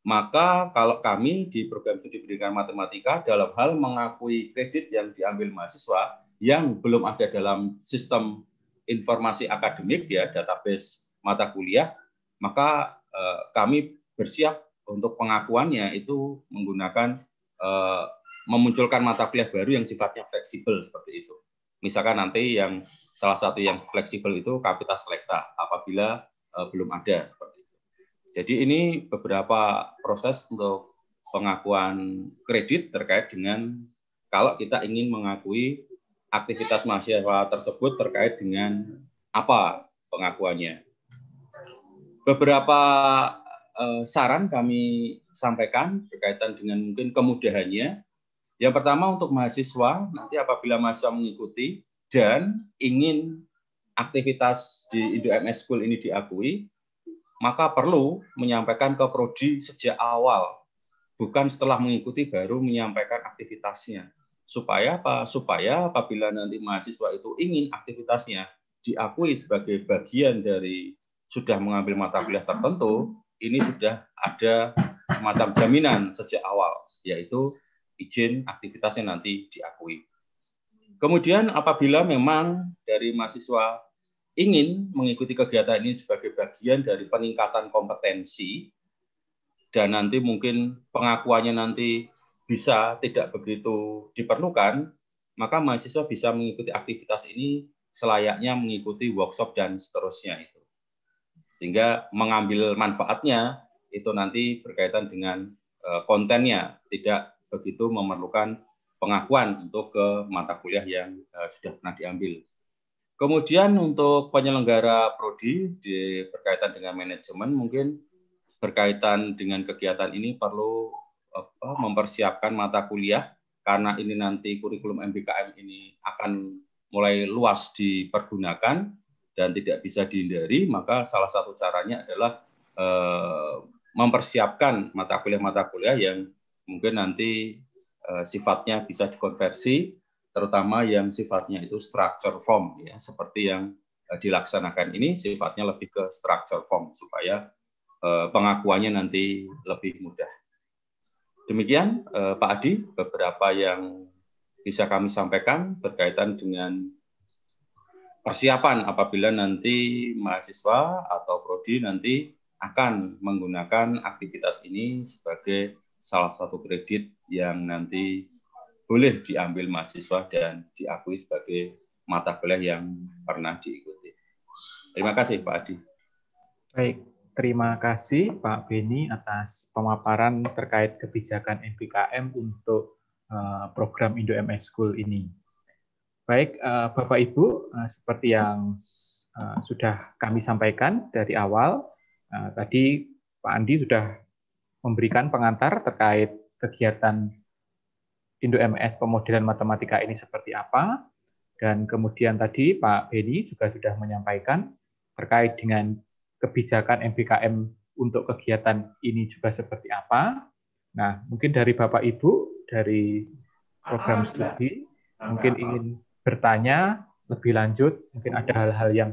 maka kalau kami di program studi pendidikan matematika dalam hal mengakui kredit yang diambil mahasiswa yang belum ada dalam sistem informasi akademik, ya, database mata kuliah, maka kami bersiap untuk pengakuannya itu menggunakan memunculkan mata kuliah baru yang sifatnya fleksibel seperti itu. Misalkan nanti yang salah satu yang fleksibel itu Kapita Selekta apabila belum ada seperti itu. Jadi ini beberapa proses untuk pengakuan kredit terkait dengan kalau kita ingin mengakui aktivitas mahasiswa tersebut terkait dengan apa pengakuannya. Beberapa saran kami sampaikan berkaitan dengan mungkin kemudahannya. Yang pertama untuk mahasiswa, nanti apabila mahasiswa mengikuti dan ingin aktivitas di Indo MS School ini diakui, maka perlu menyampaikan ke prodi sejak awal, bukan setelah mengikuti baru menyampaikan aktivitasnya. Supaya apa? Supaya apabila nanti mahasiswa itu ingin aktivitasnya diakui sebagai bagian dari sudah mengambil mata kuliah tertentu, ini sudah ada semacam jaminan sejak awal, yaitu izin aktivitasnya nanti diakui. Kemudian apabila memang dari mahasiswa ingin mengikuti kegiatan ini sebagai bagian dari peningkatan kompetensi, dan nanti mungkin pengakuannya nanti bisa tidak begitu diperlukan, maka mahasiswa bisa mengikuti aktivitas ini selayaknya mengikuti workshop dan seterusnya itu. Sehingga mengambil manfaatnya itu nanti berkaitan dengan kontennya, tidak begitu memerlukan pengakuan untuk ke mata kuliah yang sudah pernah diambil. Kemudian untuk penyelenggara prodi berkaitan dengan manajemen, mungkin berkaitan dengan kegiatan ini perlu mempersiapkan mata kuliah, karena ini nanti kurikulum MBKM ini akan mulai luas dipergunakan dan tidak bisa dihindari, maka salah satu caranya adalah mempersiapkan mata kuliah yang mungkin nanti sifatnya bisa dikonversi, terutama yang sifatnya itu structure form, ya, seperti yang dilaksanakan ini sifatnya lebih ke structure form supaya pengakuannya nanti lebih mudah. Demikian Pak Adi, beberapa yang bisa kami sampaikan berkaitan dengan persiapan apabila nanti mahasiswa atau prodi nanti akan menggunakan aktivitas ini sebagai salah satu kredit yang nanti boleh diambil mahasiswa dan diakui sebagai mata kuliah yang pernah diikuti. Terima kasih Pak Adi. Baik, terima kasih Pak Beni atas pemaparan terkait kebijakan MBKM untuk program Indo MS School ini. Baik, Bapak Ibu, seperti yang sudah kami sampaikan dari awal, tadi Pak Andi sudah memberikan pengantar terkait kegiatan Indo MS pemodelan matematika ini seperti apa, dan kemudian tadi Pak Beni juga sudah menyampaikan terkait dengan kebijakan MBKM untuk kegiatan ini juga seperti apa. Nah, mungkin dari Bapak Ibu, dari program studi, mungkin ingin bertanya lebih lanjut, mungkin ada hal-hal yang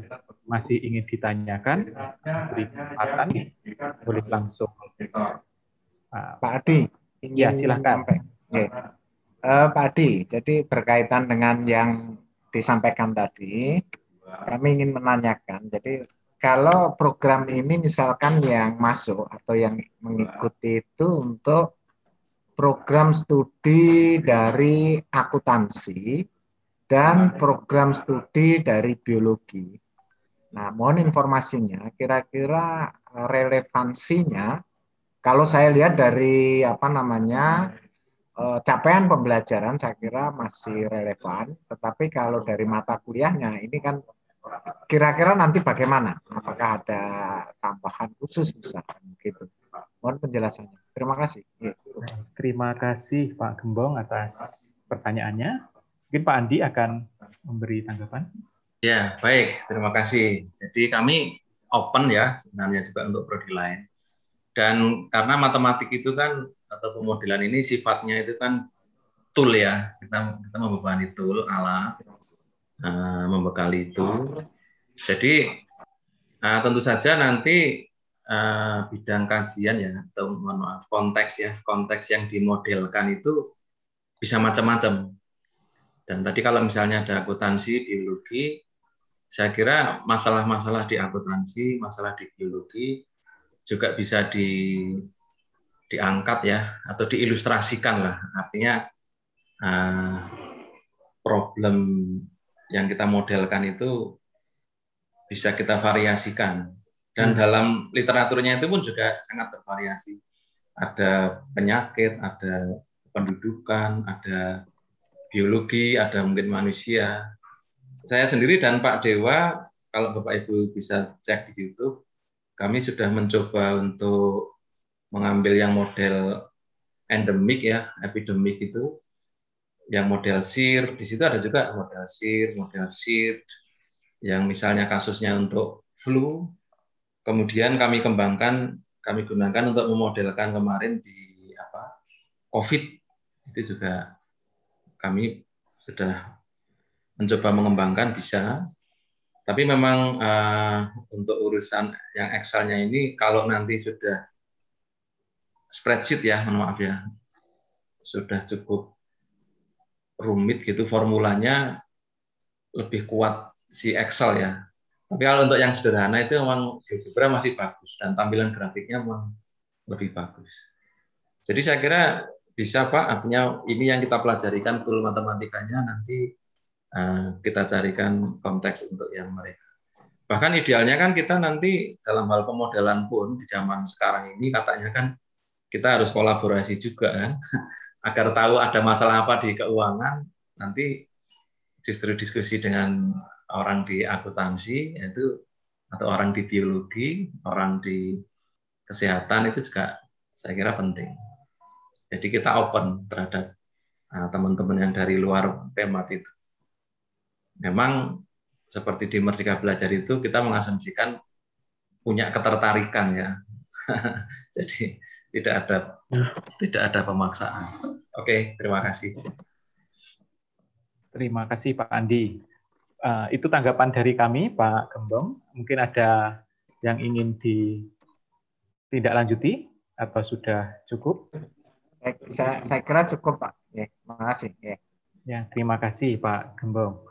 masih ingin ditanyakan, beri kesempatan, boleh langsung. Pak Adi, ya silakan. Pak Adi, jadi berkaitan dengan yang disampaikan tadi, kami ingin menanyakan, jadi kalau program ini misalkan yang masuk atau yang mengikuti itu untuk program studi dari akuntansi dan program studi dari biologi. Nah, mohon informasinya, kira-kira relevansinya Kalau saya lihat dari apa namanya capaian pembelajaran, saya kira masih relevan. Tetapi kalau dari mata kuliahnya ini kan kira-kira nanti bagaimana? Apakah ada tambahan khusus misalkan gitu? Mohon penjelasannya. Terima kasih. Terima kasih Pak Gembong atas pertanyaannya. Mungkin Pak Andi akan memberi tanggapan. Ya, baik. Terima kasih. Jadi kami open ya sebenarnya juga untuk prodi lain. Dan karena matematik itu kan atau pemodelan ini sifatnya itu kan tool ya. Kita membebani tool, alat, membekali itu. Jadi tentu saja nanti bidang kajian ya atau mohon maaf konteks yang dimodelkan itu bisa macam-macam. Dan tadi kalau misalnya ada akuntansi, biologi, saya kira masalah-masalah di akuntansi, masalah di biologi juga bisa diangkat ya atau diilustrasikan lah. Artinya problem yang kita modelkan itu bisa kita variasikan. Dan dalam literaturnya itu pun juga sangat bervariasi. Ada penyakit, ada pendudukan, ada biologi, ada mungkin manusia. Saya sendiri dan Pak Dewa, kalau Bapak Ibu bisa cek di YouTube, kami sudah mencoba untuk mengambil yang model endemik ya, epidemik itu, yang model SIR, di situ ada juga model SIR, model SID, yang misalnya kasusnya untuk flu, kemudian kami gunakan untuk memodelkan kemarin di COVID, itu juga kami sudah mencoba mengembangkan bisa. Tapi memang untuk urusan yang Excel-nya ini, kalau nanti sudah spreadsheet ya, mohon maaf ya, sudah cukup rumit gitu formulanya, lebih kuat si Excel ya. Tapi kalau untuk yang sederhana itu memang GeoGebra masih bagus dan tampilan grafiknya memang lebih bagus. Jadi saya kira bisa Pak, artinya ini yang kita pelajarikan tool matematikanya, nanti kita carikan konteks untuk yang mereka. Bahkan idealnya kan kita nanti dalam hal pemodelan pun di zaman sekarang ini katanya kan kita harus kolaborasi juga kan, agar tahu ada masalah apa di keuangan, nanti justru diskusi dengan orang di akuntansi itu atau orang di biologi, orang di kesehatan itu juga saya kira penting. Jadi kita open terhadap teman-teman yang dari luar temat itu. Memang seperti di Merdeka Belajar itu kita mengasumsikan punya ketertarikan ya. Jadi tidak ada pemaksaan. Oke, terima kasih. Terima kasih Pak Andi. Itu tanggapan dari kami, Pak Gembong. Mungkin ada yang ingin ditindaklanjuti atau sudah cukup? Saya kira cukup, Pak. Ya, terima kasih. Ya, terima kasih Pak Gembong.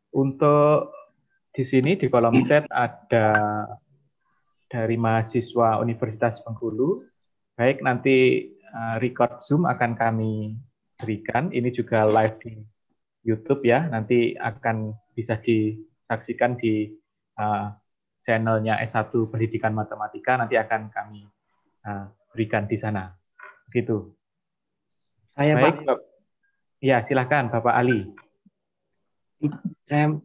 Untuk di sini di kolom chat ada dari mahasiswa Universitas Bengkulu. Baik, nanti record Zoom akan kami berikan. Ini juga live di YouTube ya. Nanti akan bisa disaksikan di channelnya S1 Pendidikan Matematika. Nanti akan kami berikan di sana. Begitu. Baik, Pak. Ya, silakan Bapak Ali. Saya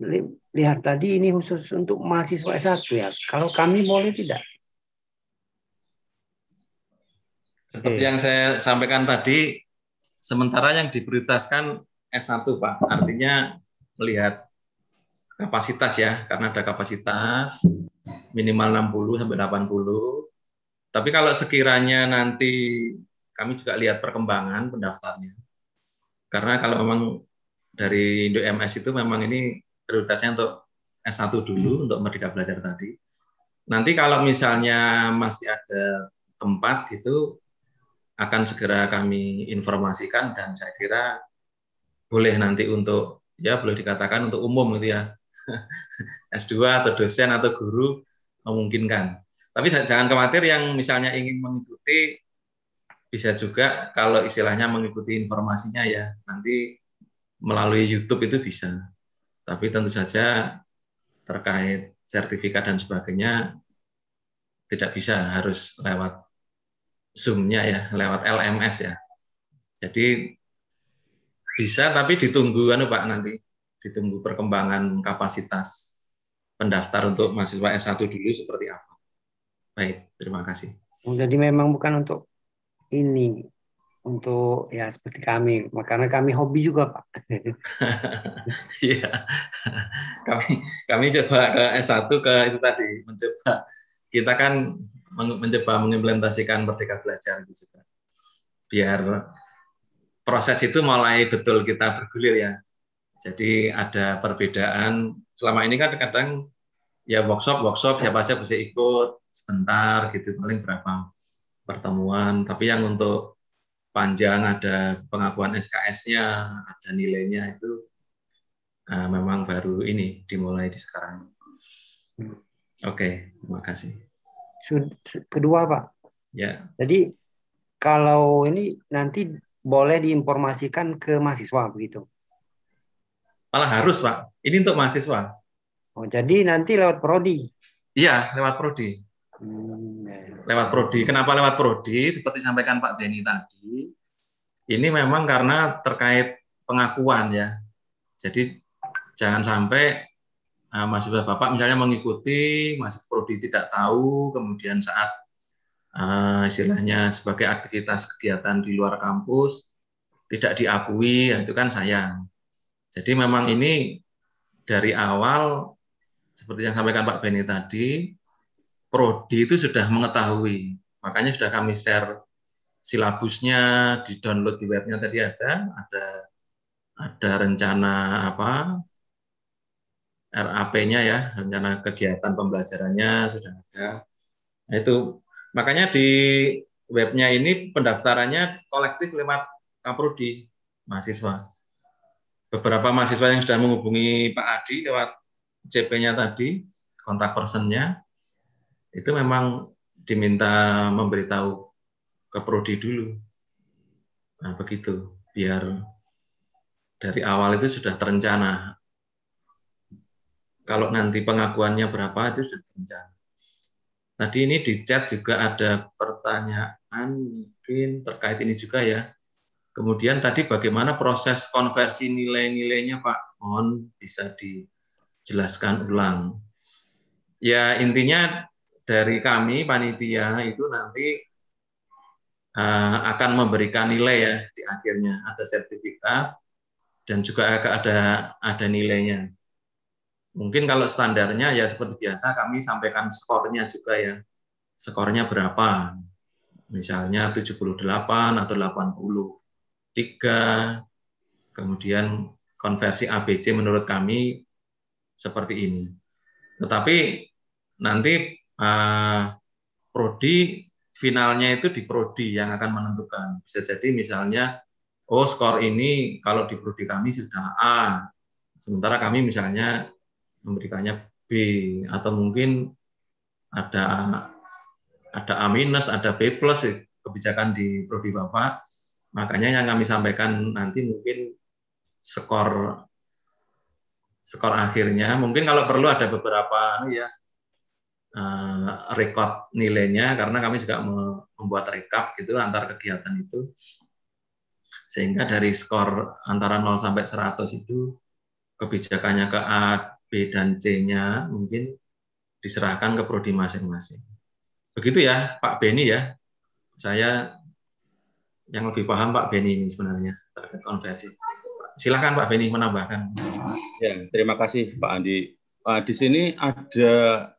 lihat tadi ini khusus untuk mahasiswa S1 ya. Kalau kami boleh tidak? Seperti yang saya sampaikan tadi, sementara yang diprioritaskan S1 Pak, artinya melihat kapasitas ya, karena ada kapasitas minimal 60 sampai 80. Tapi kalau sekiranya nanti kami juga lihat perkembangan pendaftarnya. Karena kalau memang dari Indo MS itu memang ini prioritasnya untuk S1 dulu, untuk Merdeka Belajar tadi. Nanti kalau misalnya masih ada tempat itu akan segera kami informasikan, dan saya kira boleh nanti untuk, ya boleh dikatakan untuk umum gitu ya, S2 atau dosen atau guru memungkinkan. Tapi jangan khawatir yang misalnya ingin mengikuti, bisa juga kalau istilahnya mengikuti informasinya ya, nanti melalui YouTube itu bisa. Tapi tentu saja terkait sertifikat dan sebagainya tidak bisa, harus lewat Zoom-nya ya, lewat LMS ya. Jadi bisa, tapi ditunggu Pak nanti, ditunggu perkembangan kapasitas pendaftar untuk mahasiswa S1 dulu seperti apa. Baik, terima kasih. Jadi memang bukan untuk ini, untuk ya seperti kami, karena kami hobi juga Pak. Iya, kami coba ke S1 ke itu tadi, mencoba, kita kan mencoba mengimplementasikan Merdeka Belajar gitu, biar proses itu mulai betul kita bergulir ya. Jadi ada perbedaan. Selama ini kan kadang ya workshop siapa aja bisa ikut sebentar gitu, paling berapa pertemuan. Tapi yang untuk panjang ada pengakuan SKS-nya, ada nilainya itu memang baru ini dimulai di sekarang. Oke, terima kasih. Kedua Pak. Ya. Jadi kalau ini nanti boleh diinformasikan ke mahasiswa begitu? Malah harus Pak. Ini untuk mahasiswa. Oh, jadi nanti lewat prodi? Iya, lewat prodi. Lewat prodi. Kenapa lewat prodi? Seperti sampaikan Pak Denny tadi, ini memang karena terkait pengakuan ya. Jadi jangan sampai mahasiswa Bapak misalnya mengikuti, mahasiswa prodi tidak tahu, kemudian saat istilahnya sebagai aktivitas kegiatan di luar kampus tidak diakui, ya itu kan sayang. Jadi memang ini dari awal seperti yang sampaikan Pak Benny tadi, prodi itu sudah mengetahui, makanya sudah kami share silabusnya, di download di webnya tadi ada rencana apa RAP-nya ya, rencana kegiatan pembelajarannya sudah ada. Nah, itu makanya di webnya ini pendaftarannya kolektif lewat Kaprodi mahasiswa. Beberapa mahasiswa yang sudah menghubungi Pak Adi lewat CP-nya tadi, kontak personnya, itu memang diminta memberitahu ke prodi dulu. Nah, begitu, biar dari awal itu sudah terencana. Kalau nanti pengakuannya berapa, itu sudah terencana. Tadi ini di chat juga ada pertanyaan mungkin terkait ini juga ya. Kemudian tadi bagaimana proses konversi nilai-nilainya Pak? Mohon bisa dijelaskan ulang. Ya intinya dari kami panitia itu nanti akan memberikan nilai ya di akhirnya, ada sertifikat dan juga ada nilainya. Mungkin kalau standarnya ya seperti biasa kami sampaikan skornya juga ya. Skornya berapa? Misalnya 78 atau 80. 3, kemudian konversi ABC menurut kami seperti ini. Tetapi nanti prodi finalnya itu di prodi yang akan menentukan. Bisa jadi misalnya, oh skor ini kalau di prodi kami sudah A, sementara kami misalnya memberikannya B, atau mungkin ada A minus, ada B plus kebijakan di prodi Bapak. Makanya yang kami sampaikan nanti mungkin skor akhirnya, mungkin kalau perlu ada beberapa ya rekod nilainya, karena kami juga membuat rekap gitu antar kegiatan itu, sehingga dari skor antara 0 sampai 100 itu kebijakannya ke A, B, dan C-nya mungkin diserahkan ke prodi masing-masing. Begitu ya Pak Benny ya, saya yang lebih paham Pak Benny ini sebenarnya terkait konversi. Silakan Pak Benny menambahkan. Ya, terima kasih Pak Andi. Di sini ada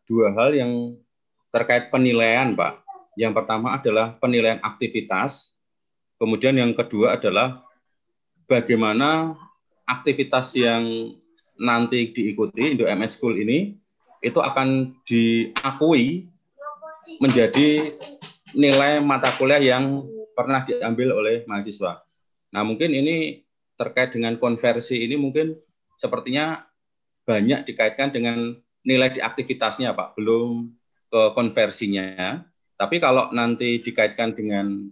dua hal yang terkait penilaian, Pak. Yang pertama adalah penilaian aktivitas, kemudian yang kedua adalah bagaimana aktivitas yang nanti diikuti Indo MS School ini itu akan diakui menjadi nilai mata kuliah yang pernah diambil oleh mahasiswa. Nah, mungkin ini terkait dengan konversi ini mungkin sepertinya banyak dikaitkan dengan nilai di aktivitasnya, Pak, belum ke konversinya. Tapi kalau nanti dikaitkan dengan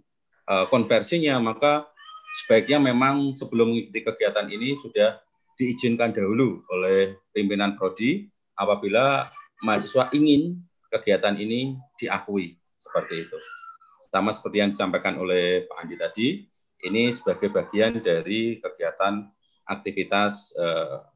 konversinya, maka sebaiknya memang sebelum mengikuti kegiatan ini sudah diizinkan dahulu oleh pimpinan prodi apabila mahasiswa ingin kegiatan ini diakui, seperti itu. sama seperti yang disampaikan oleh Pak Andi tadi, ini sebagai bagian dari kegiatan aktivitas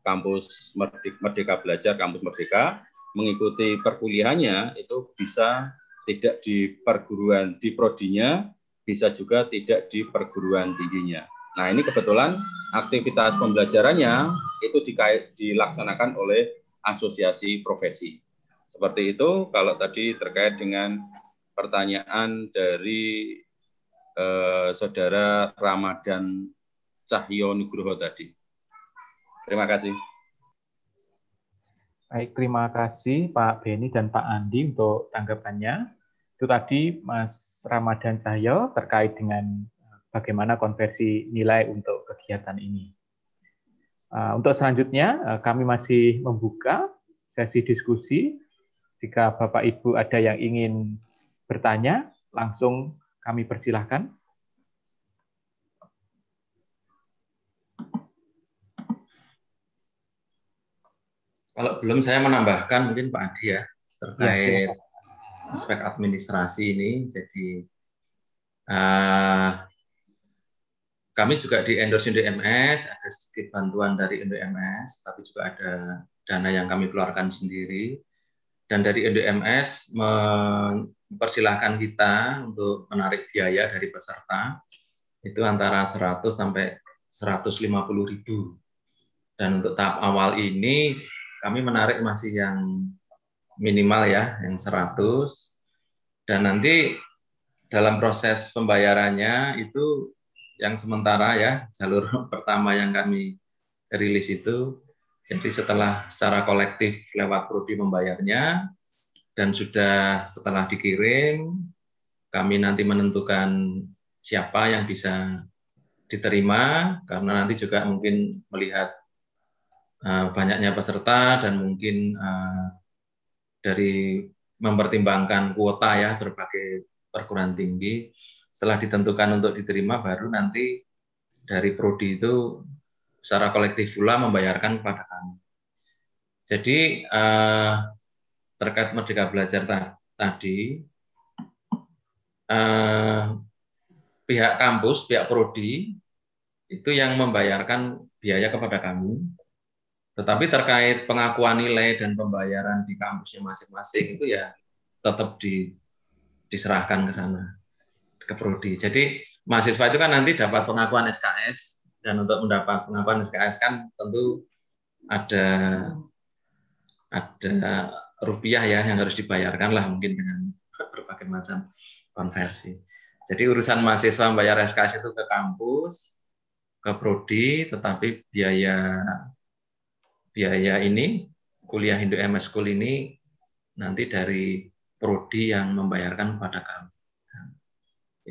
kampus Merdeka Belajar, kampus Merdeka, mengikuti perkuliahannya itu bisa tidak di perguruan di prodinya, bisa juga tidak di perguruan tingginya. Nah, ini kebetulan aktivitas pembelajarannya itu dilaksanakan oleh asosiasi profesi. Seperti itu, kalau tadi terkait dengan pertanyaan dari Saudara Ramadan Cahyo Nugroho tadi. Terima kasih. Baik, terima kasih Pak Beni dan Pak Andi untuk tanggapannya. Itu tadi Mas Ramadan Cahyo terkait dengan bagaimana konversi nilai untuk kegiatan ini. Untuk selanjutnya, kami masih membuka sesi diskusi. Jika Bapak Ibu ada yang ingin bertanya, langsung kami persilahkan. Kalau belum, saya menambahkan mungkin Pak Adi ya, terkait aspek administrasi ini. Jadi kami juga di endorse IndoMS, ada sedikit bantuan dari IndoMS, tapi juga ada dana yang kami keluarkan sendiri. Dan dari IndoMS mempersilahkan kita untuk menarik biaya dari peserta, itu antara 100 sampai 150.000. Dan untuk tahap awal ini, kami menarik masih yang minimal ya, yang 100. Dan nanti dalam proses pembayarannya itu yang sementara ya, jalur pertama yang kami rilis itu, jadi setelah secara kolektif lewat prodi membayarnya, dan sudah setelah dikirim, kami nanti menentukan siapa yang bisa diterima, karena nanti juga mungkin melihat banyaknya peserta dan mungkin dari mempertimbangkan kuota ya, berbagai perguruan tinggi. Setelah ditentukan untuk diterima, baru nanti dari prodi itu secara kolektif pula membayarkan kepada kami. Jadi terkait Merdeka Belajar tadi, pihak kampus, pihak prodi itu yang membayarkan biaya kepada kami. Tetapi terkait pengakuan nilai dan pembayaran di kampusnya masing-masing itu ya tetap diserahkan ke sana, ke prodi. Jadi mahasiswa itu kan nanti dapat pengakuan SKS, dan untuk mendapat pengakuan SKS kan tentu ada rupiah ya yang harus dibayarkan lah, mungkin dengan berbagai macam konversi. Jadi urusan mahasiswa membayar SKS itu ke kampus, ke prodi, tetapi biaya ini, kuliah IndoMS School ini nanti dari prodi yang membayarkan kepada kami.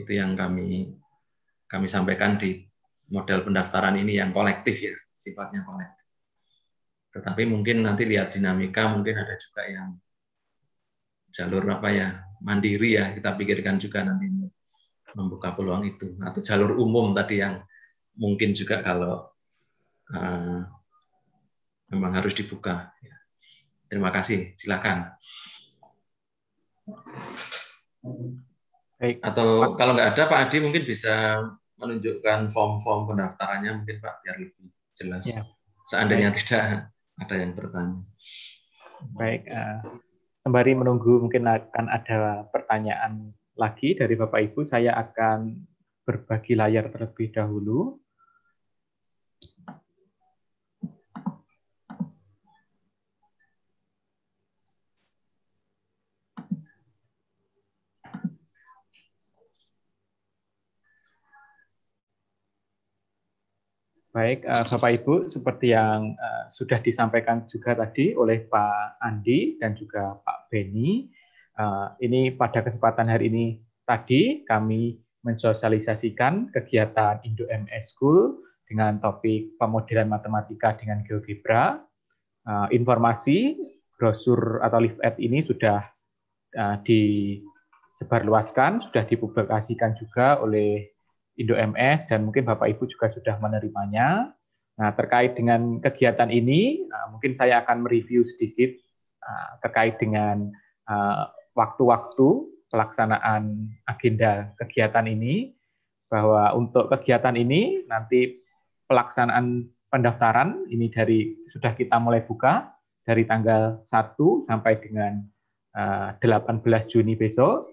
Itu yang kami sampaikan di model pendaftaran ini yang kolektif ya, sifatnya kolektif. Tetapi mungkin nanti lihat dinamika, mungkin ada juga yang jalur mandiri ya, kita pikirkan juga nanti membuka peluang itu, atau jalur umum tadi yang mungkin juga kalau memang harus dibuka. Terima kasih, silakan. Baik. Atau kalau nggak ada, Pak Adi mungkin bisa menunjukkan form-form pendaftarannya mungkin Pak, biar lebih jelas. Ya. Seandainya tidak ada yang bertanya. Baik, sembari menunggu mungkin akan ada pertanyaan lagi dari Bapak Ibu, saya akan berbagi layar terlebih dahulu. Baik, Bapak Ibu, seperti yang sudah disampaikan juga tadi oleh Pak Andi dan juga Pak Beni, ini pada kesempatan hari ini tadi kami mensosialisasikan kegiatan IndoMS School dengan topik pemodelan matematika dengan GeoGebra. Informasi brosur atau leaflet ini sudah disebarluaskan, sudah dipublikasikan juga oleh IndoMS, dan mungkin Bapak Ibu juga sudah menerimanya. Nah, terkait dengan kegiatan ini, mungkin saya akan mereview sedikit terkait dengan waktu-waktu pelaksanaan agenda kegiatan ini, bahwa untuk kegiatan ini nanti pelaksanaan pendaftaran ini sudah kita mulai buka dari tanggal 1 sampai dengan 18 Juni besok.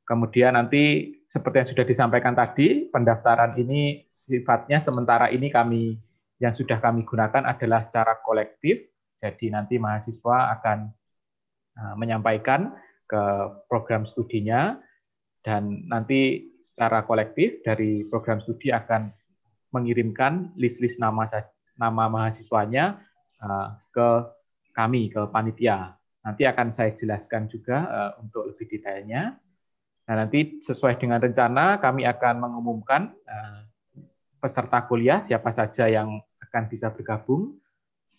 Kemudian nanti seperti yang sudah disampaikan tadi, pendaftaran ini sifatnya sementara ini yang sudah kami gunakan adalah secara kolektif. Jadi nanti mahasiswa akan menyampaikan ke program studinya, dan nanti secara kolektif dari program studi akan mengirimkan list-list nama mahasiswanya ke kami, ke panitia. Nanti akan saya jelaskan juga untuk lebih detailnya. Nah, nanti sesuai dengan rencana kami akan mengumumkan peserta kuliah siapa saja yang akan bisa bergabung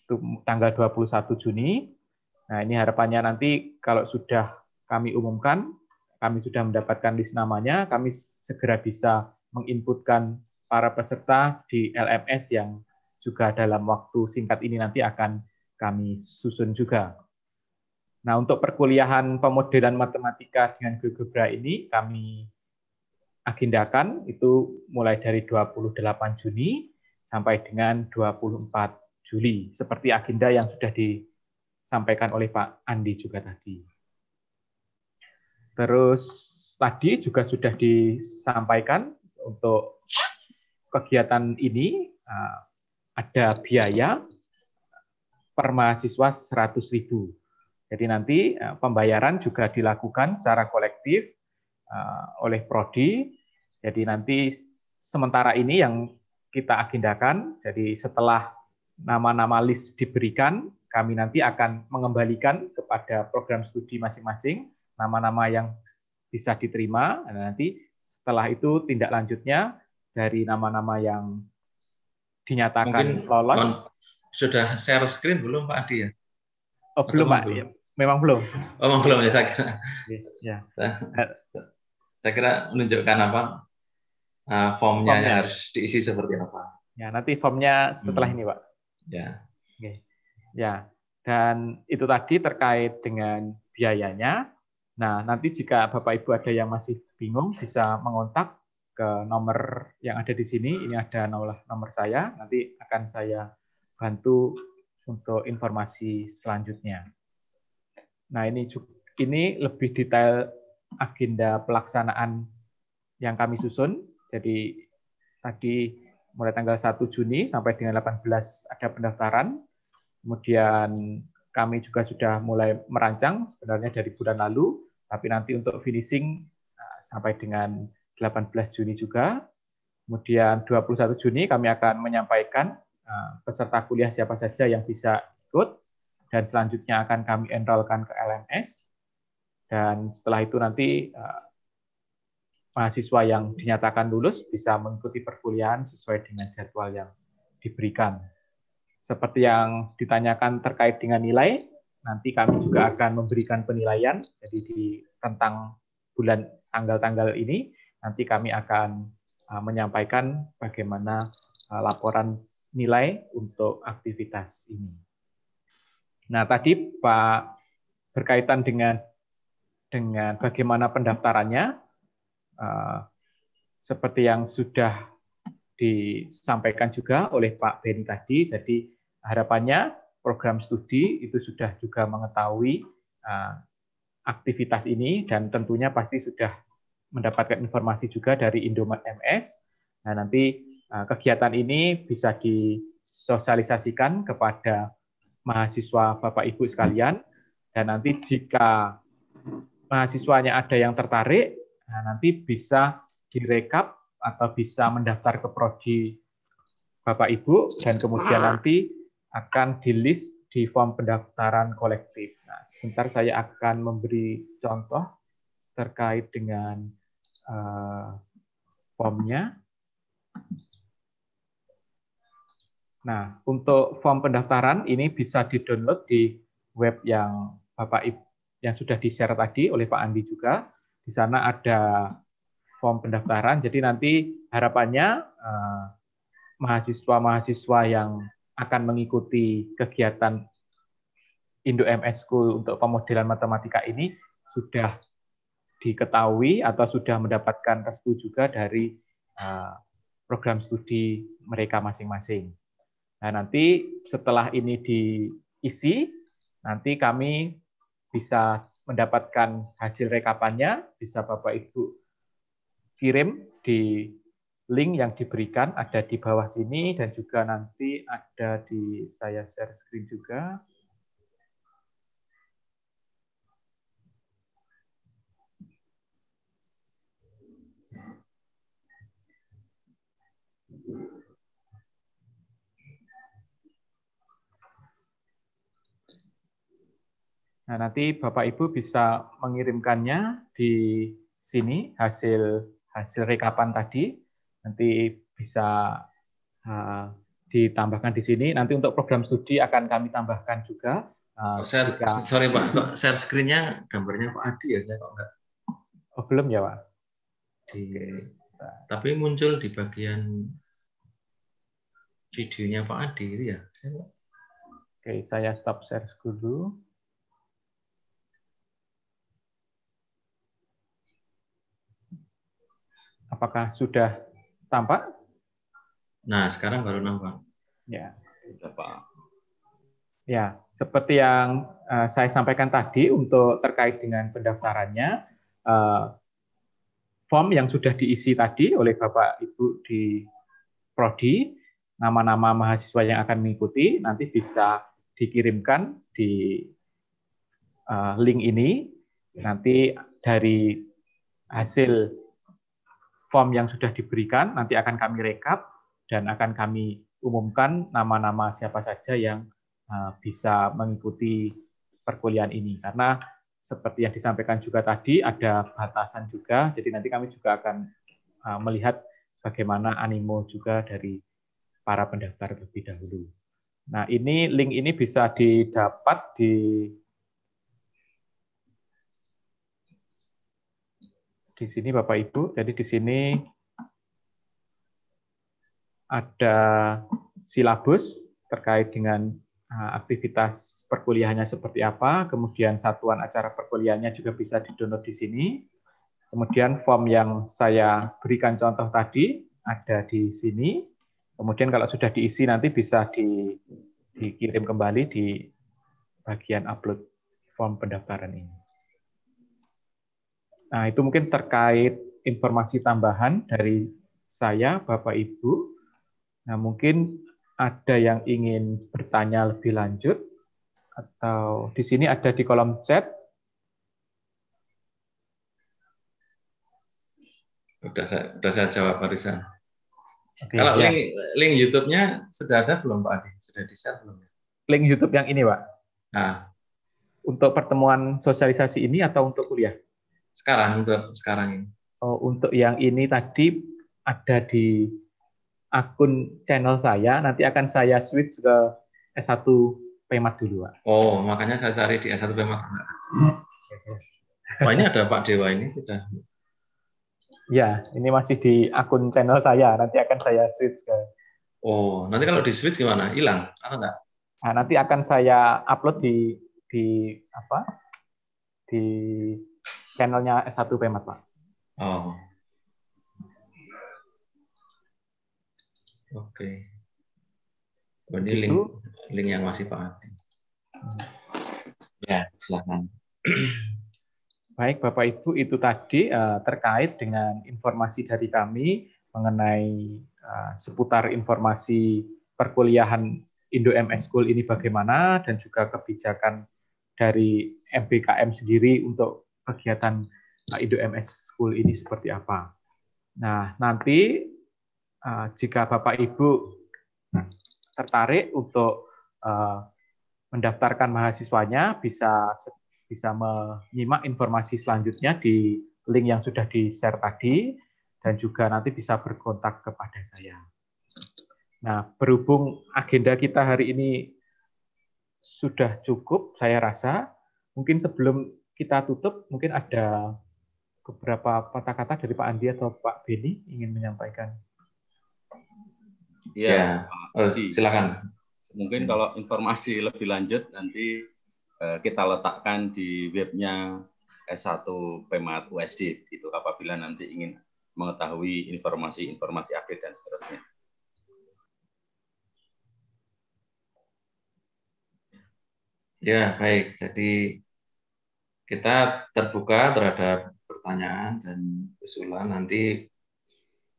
untuk tanggal 21 Juni. Nah, ini harapannya nanti kalau sudah kami umumkan, kami sudah mendapatkan list namanya, kami segera bisa menginputkan para peserta di LMS yang juga dalam waktu singkat ini nanti akan kami susun juga. Nah, untuk perkuliahan pemodelan matematika dengan GeoGebra ini kami agendakan itu mulai dari 28 Juni sampai dengan 24 Juli, seperti agenda yang sudah disampaikan oleh Pak Andi juga tadi. Terus tadi juga sudah disampaikan untuk kegiatan ini ada biaya per mahasiswa 100.000. Jadi nanti pembayaran juga dilakukan secara kolektif oleh prodi. Jadi nanti sementara ini yang kita agendakan, jadi setelah nama-nama list diberikan, kami nanti akan mengembalikan kepada program studi masing-masing nama-nama yang bisa diterima. Nah, nanti setelah itu tindak lanjutnya dari nama-nama yang dinyatakan lolos. Sudah share screen belum Pak Adi ya? Oh, belum Pak. Belum? Memang belum. Oh, memang belum ya, saya kira. Ya. Saya kira menunjukkan apa formnya yang harus diisi seperti apa. Ya, nanti formnya setelah ini, Pak. Ya. Oke. Ya. Dan itu tadi terkait dengan biayanya. Nah, nanti jika Bapak Ibu ada yang masih bingung bisa mengontak ke nomor yang ada di sini. Ini ada nomor saya. Nanti akan saya bantu untuk informasi selanjutnya. Nah, ini lebih detail agenda pelaksanaan yang kami susun. Jadi tadi mulai tanggal 1 Juni sampai dengan 18 ada pendaftaran. Kemudian kami juga sudah mulai merancang sebenarnya dari bulan lalu, tapi nanti untuk finishing sampai dengan 18 Juni juga. Kemudian 21 Juni kami akan menyampaikan peserta kuliah siapa saja yang bisa ikut, dan selanjutnya akan kami enrollkan ke LMS. Dan setelah itu nanti mahasiswa yang dinyatakan lulus bisa mengikuti perkuliahan sesuai dengan jadwal yang diberikan. Seperti yang ditanyakan terkait dengan nilai, nanti kami juga akan memberikan penilaian. Jadi di tentang bulan tanggal-tanggal ini, nanti kami akan menyampaikan bagaimana laporan nilai untuk aktivitas ini. Nah, tadi Pak berkaitan dengan bagaimana pendaftarannya, seperti yang sudah disampaikan juga oleh Pak Beni tadi. Jadi harapannya program studi itu sudah juga mengetahui aktivitas ini, dan tentunya pasti sudah mendapatkan informasi juga dari Indomat MS. Nah, nanti kegiatan ini bisa disosialisasikan kepada mahasiswa Bapak Ibu sekalian, dan nanti jika mahasiswanya ada yang tertarik, nanti bisa direkap atau bisa mendaftar ke prodi Bapak Ibu, dan kemudian nanti akan di-list di form pendaftaran kolektif. Nah, sebentar saya akan memberi contoh terkait dengan formnya. Nah, untuk form pendaftaran ini bisa di-download di web yang Bapak Ibu yang sudah di-share tadi oleh Pak Andi juga. Di sana ada form pendaftaran. Jadi nanti harapannya mahasiswa-mahasiswa yang akan mengikuti kegiatan Indo MS School untuk pemodelan matematika ini sudah diketahui atau sudah mendapatkan restu juga dari program studi mereka masing-masing. Nah, nanti setelah ini diisi, nanti kami bisa mendapatkan hasil rekapannya, bisa Bapak Ibu kirim di link yang diberikan, ada di bawah sini, dan juga nanti ada di, saya share screen juga. Nah, nanti Bapak Ibu bisa mengirimkannya di sini, hasil rekapan tadi. Nanti bisa ditambahkan di sini. Nanti untuk program studi akan kami tambahkan juga. Sorry Pak, kok share screen-nya gambarnya Pak Adi ya? Kok enggak? Oh, belum ya Pak? Tapi muncul di bagian videonya Pak Adi itu ya? Oke, saya stop share dulu. Apakah sudah tampak? Nah, sekarang baru nampak. Ya. Sudah, Pak. Ya, seperti yang saya sampaikan tadi untuk terkait dengan pendaftarannya, form yang sudah diisi tadi oleh Bapak Ibu di Prodi, nama-nama mahasiswa yang akan mengikuti nanti bisa dikirimkan di link ini. Nanti dari hasil form yang sudah diberikan nanti akan kami rekap dan akan kami umumkan nama-nama siapa saja yang bisa mengikuti perkuliahan ini. Karena seperti yang disampaikan juga tadi ada batasan juga, jadi nanti kami juga akan melihat bagaimana animo juga dari para pendaftar terlebih dahulu. Nah, ini link ini bisa didapat di sini Bapak Ibu. Jadi di sini ada silabus terkait dengan aktivitas perkuliahannya seperti apa, kemudian satuan acara perkuliahannya juga bisa di-download di sini. Kemudian form yang saya berikan contoh tadi ada di sini. Kemudian kalau sudah diisi nanti bisa dikirim kembali di bagian upload form pendaftaran ini. Nah, itu mungkin terkait informasi tambahan dari saya, Bapak Ibu. Nah, mungkin ada yang ingin bertanya lebih lanjut, atau di sini ada di kolom chat. Sudah saya jawab barusan. Oke, kalau ya. link YouTube-nya sudah ada belum Pak Adi? Sudah di-share belum? Link YouTube yang ini, Pak? Nah. Untuk pertemuan sosialisasi ini atau untuk kuliah? Untuk sekarang ini. Oh, untuk yang ini tadi ada di akun channel saya, nanti akan saya switch ke S1 PMAT dulu, Pak. Oh, makanya saya cari di S1 PMAT. Wah, ini ada Pak Dewa ini sudah. Ya, ini masih di akun channel saya, nanti akan saya switch ke. Oh, nanti kalau di switch gimana? Hilang atau enggak? Nah, nanti akan saya upload di channelnya S1 PMAT, Pak. Oh. Oke. Ini link yang masih Pak Adi. Ya, silakan. Baik, Bapak Ibu, itu tadi terkait dengan informasi dari kami mengenai seputar informasi perkuliahan Indo MS School ini bagaimana, dan juga kebijakan dari MBKM sendiri untuk kegiatan Indo MS School ini seperti apa. Nah, nanti jika Bapak Ibu tertarik untuk mendaftarkan mahasiswanya, bisa menyimak informasi selanjutnya di link yang sudah di-share tadi, dan juga nanti bisa berkontak kepada saya. Nah, berhubung agenda kita hari ini sudah cukup, saya rasa, mungkin sebelum kita tutup, mungkin ada beberapa kata-kata dari Pak Andi atau Pak Beni ingin menyampaikan. Ya, silakan. Mungkin kalau informasi lebih lanjut nanti kita letakkan di webnya S1 PEMAT USD itu apabila nanti ingin mengetahui informasi-informasi update dan seterusnya. Ya, baik. Jadi kita terbuka terhadap pertanyaan dan usulan. Nanti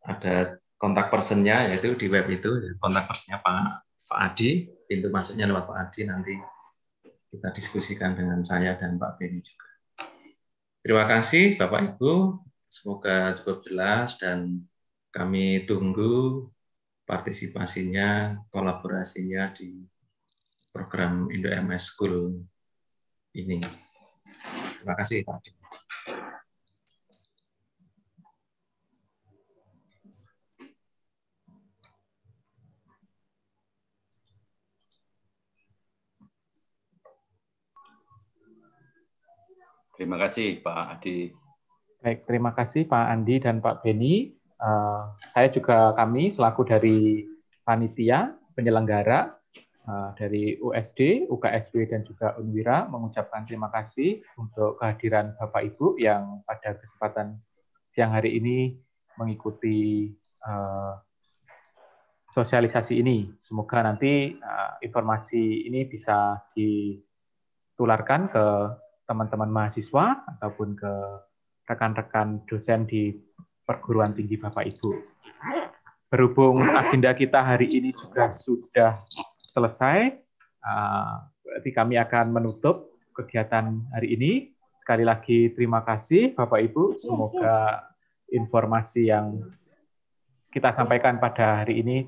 ada kontak personnya, yaitu di web itu, kontak personnya Pak Adi, pintu masuknya lewat Pak Adi, nanti kita diskusikan dengan saya dan Pak Beni juga. Terima kasih Bapak Ibu, semoga cukup jelas dan kami tunggu partisipasinya, kolaborasinya di program Indo-MS School ini. Terima kasih Pak Adi. Terima kasih Pak Adi. Baik, terima kasih Pak Andi dan Pak Beni. Kami selaku dari panitia penyelenggara dari USD, UKSW dan juga Unwira mengucapkan terima kasih untuk kehadiran Bapak Ibu yang pada kesempatan siang hari ini mengikuti sosialisasi ini. Semoga nanti informasi ini bisa ditularkan ke teman-teman mahasiswa ataupun ke rekan-rekan dosen di perguruan tinggi Bapak Ibu. Berhubung agenda kita hari ini juga sudah selesai, berarti kami akan menutup kegiatan hari ini. Sekali lagi terima kasih Bapak Ibu, semoga informasi yang kita sampaikan pada hari ini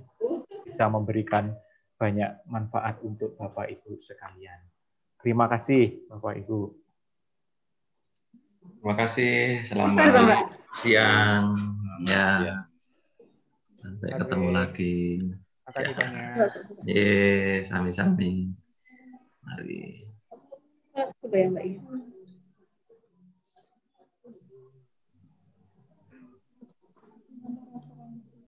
bisa memberikan banyak manfaat untuk Bapak Ibu sekalian. Terima kasih Bapak Ibu. Terima kasih, selamat siang. Ya. Sampai ketemu lagi. Terima kasih banyak. Sami-sami. Mari.